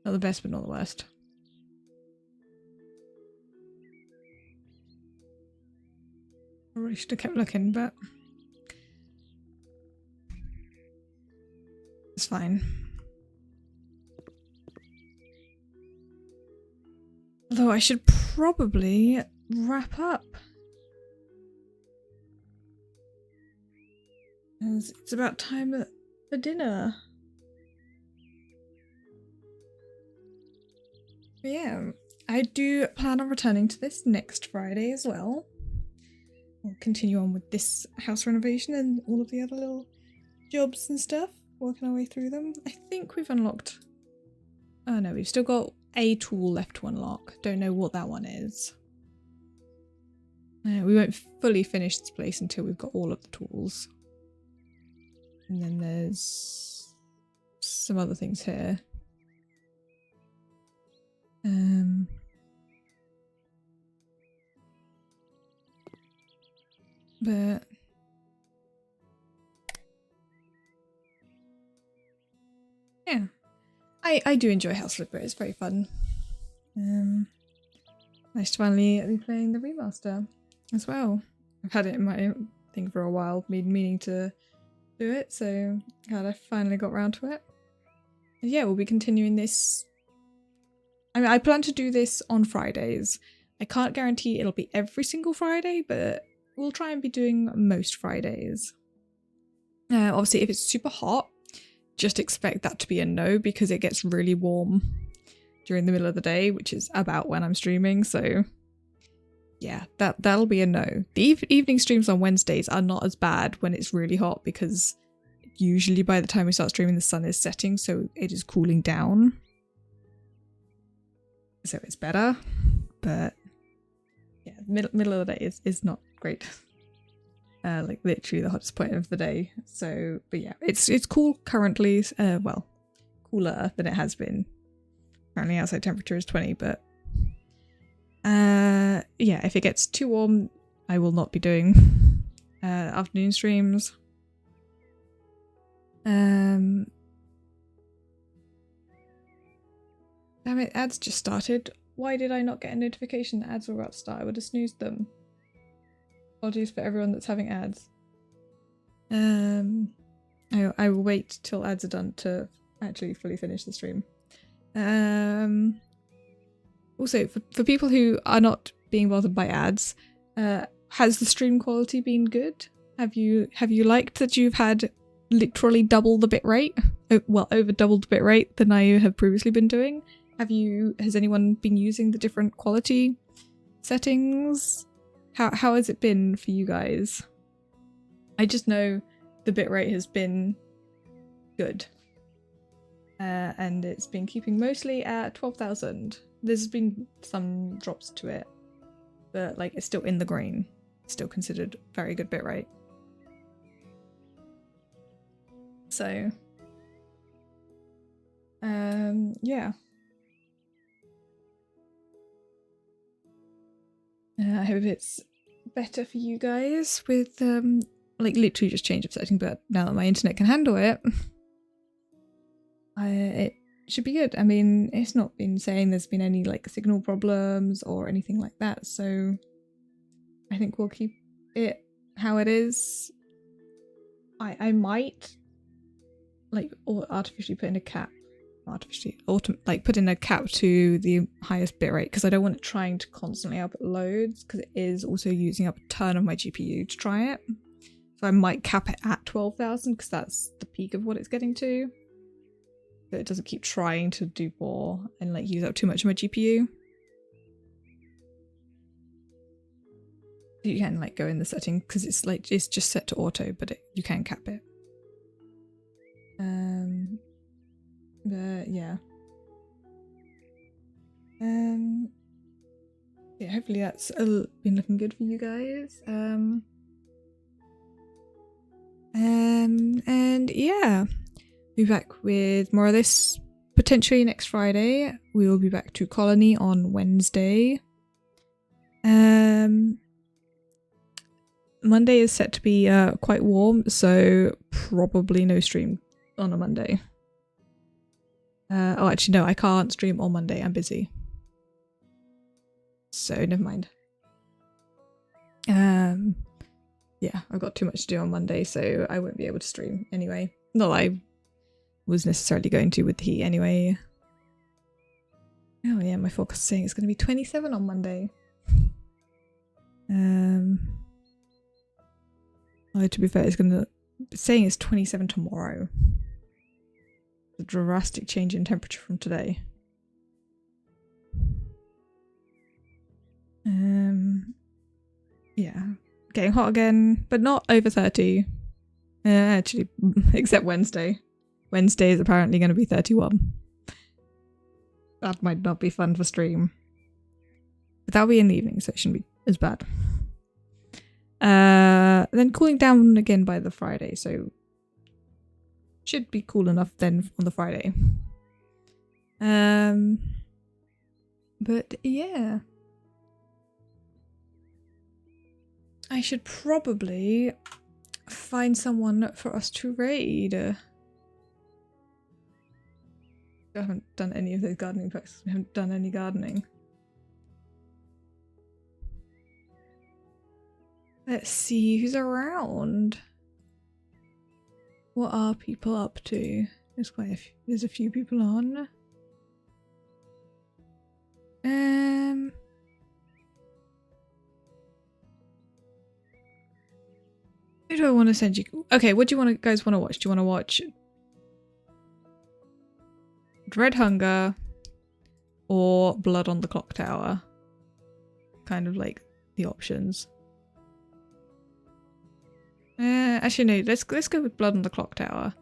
Not the best, but not the worst. Probably should have kept looking, but it's fine. Although I should probably wrap up. As it's about time for dinner. But yeah, I do plan on returning to this next Friday as well. We'll continue on with this house renovation and all of the other little jobs and stuff, working our way through them. I think we've unlocked... Oh no, we've still got a tool left to unlock. Don't know what that one is. We won't fully finish this place until we've got all of the tools. And then there's some other things here. But yeah, I do enjoy House Flipper. It's very fun. Nice to finally be playing the remaster as well. I've had it in my thing for a while, meaning to do it, so glad I finally got around to it. And yeah, we'll be continuing this. I mean, I plan to do this on Fridays. I can't guarantee it'll be every single Friday, but we'll try and be doing most Fridays. Obviously, if it's super hot, just expect that to be a no, because it gets really warm during the middle of the day, which is about when I'm streaming, so yeah, that'll be a no. The evening streams on Wednesdays are not as bad when it's really hot, because usually by the time we start streaming the sun is setting, so it is cooling down. So it's better, but yeah, middle of the day is not great. Like literally the hottest point of the day. So, but yeah, it's cool currently. Well, cooler than it has been. Apparently outside temperature is 20, but yeah, if it gets too warm, I will not be doing afternoon streams. Damn it, ads just started. Why did I not get a notification that ads were about to start? I would have snoozed them. Apologies for everyone that's having ads. I will wait till ads are done to actually fully finish the stream. Also, for people who are not being bothered by ads, has the stream quality been good? Have you liked that you've had literally double the bitrate? Well, over double the bitrate than I have previously been doing? Has anyone been using the different quality settings? How has it been for you guys? I just know the bitrate has been good. And it's been keeping mostly at 12,000. There's been some drops to it, but like it's still in the green. It's still considered very good bitrate. So, yeah. I hope it's better for you guys with, like literally just change of setting, but now that my internet can handle it, it should be good. I mean, it's not been saying there's been any like signal problems or anything like that, so I think we'll keep it how it is. I might like artificially put in a cap, put in a cap to the highest bitrate because I don't want it trying to constantly output loads because it is also using up a ton of my GPU to try it. So I might cap it at 12,000 because that's the peak of what it's getting to. So it doesn't keep trying to do more and like use up too much of my GPU. You can like go in the setting because it's like it's just set to auto, but you can cap it. But yeah. Yeah, hopefully that's been looking good for you guys. And yeah, be back with more of this potentially next Friday. We will be back to Colony on Wednesday. Monday is set to be quite warm, so probably no stream on a Monday. Oh, actually, no, I can't stream on Monday. I'm busy. So, never mind. Yeah, I've got too much to do on Monday, so I won't be able to stream anyway. Not that I was necessarily going to with the heat anyway. Oh yeah, my forecast is saying it's going to be 27 on Monday. Although to be fair, it's saying it's 27 tomorrow. A drastic change in temperature from today. Yeah, getting hot again, but not over 30. Actually, except Wednesday. Wednesday is apparently going to be 31. That might not be fun for stream. But that'll be in the evening, so it shouldn't be as bad. Then cooling down again by the Friday, so should be cool enough then on the Friday. But yeah. I should probably find someone for us to raid. I haven't done any of those gardening posts. We haven't done any gardening. Let's see who's around. What are people up to? There's a few people on. Who do I want to send you? Okay, what do you guys want to watch? Do you want to watch Dread Hunger or Blood on the Clock Tower? Kind of like the options. Actually no, let's go with Blood on the Clock Tower.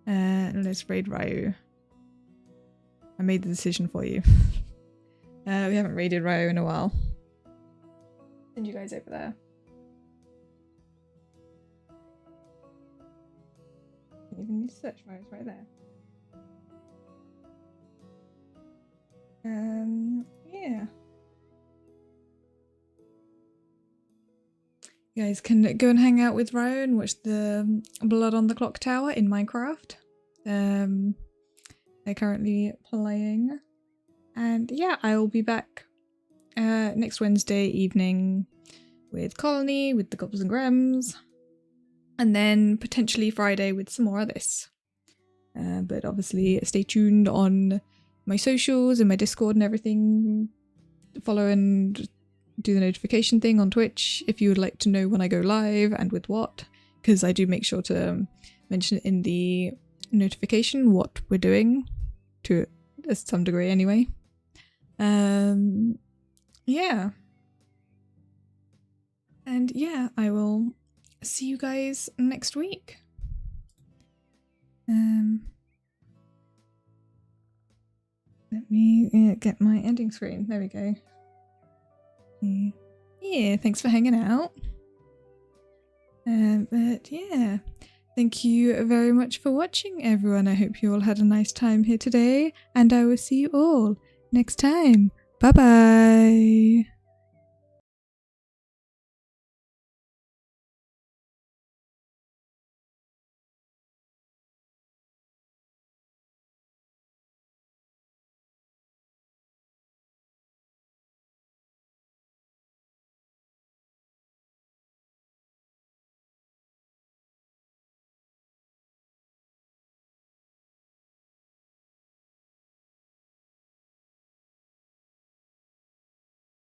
And let's raid Ryu. I made the decision for you. We haven't raided Ryu in a while. Send you guys over there. You even need to search for it, it's right there. Yeah. You guys can go and hang out with Ryo and watch the Blood on the Clock Tower in Minecraft. They're currently playing. And yeah, I will be back next Wednesday evening with Colony, with the Goblins and Grems. And then potentially Friday with some more of this. But obviously stay tuned on my socials and my Discord and everything. Follow and do the notification thing on Twitch if you would like to know when I go live and with what. Because I do make sure to mention in the notification what we're doing to some degree anyway. Yeah. And yeah, I will see you guys next week. Let me get my ending screen. There we go. Yeah, thanks for hanging out. But yeah, thank you very much for watching, everyone. I hope you all had a nice time here today, and I will see you all next time. Bye bye.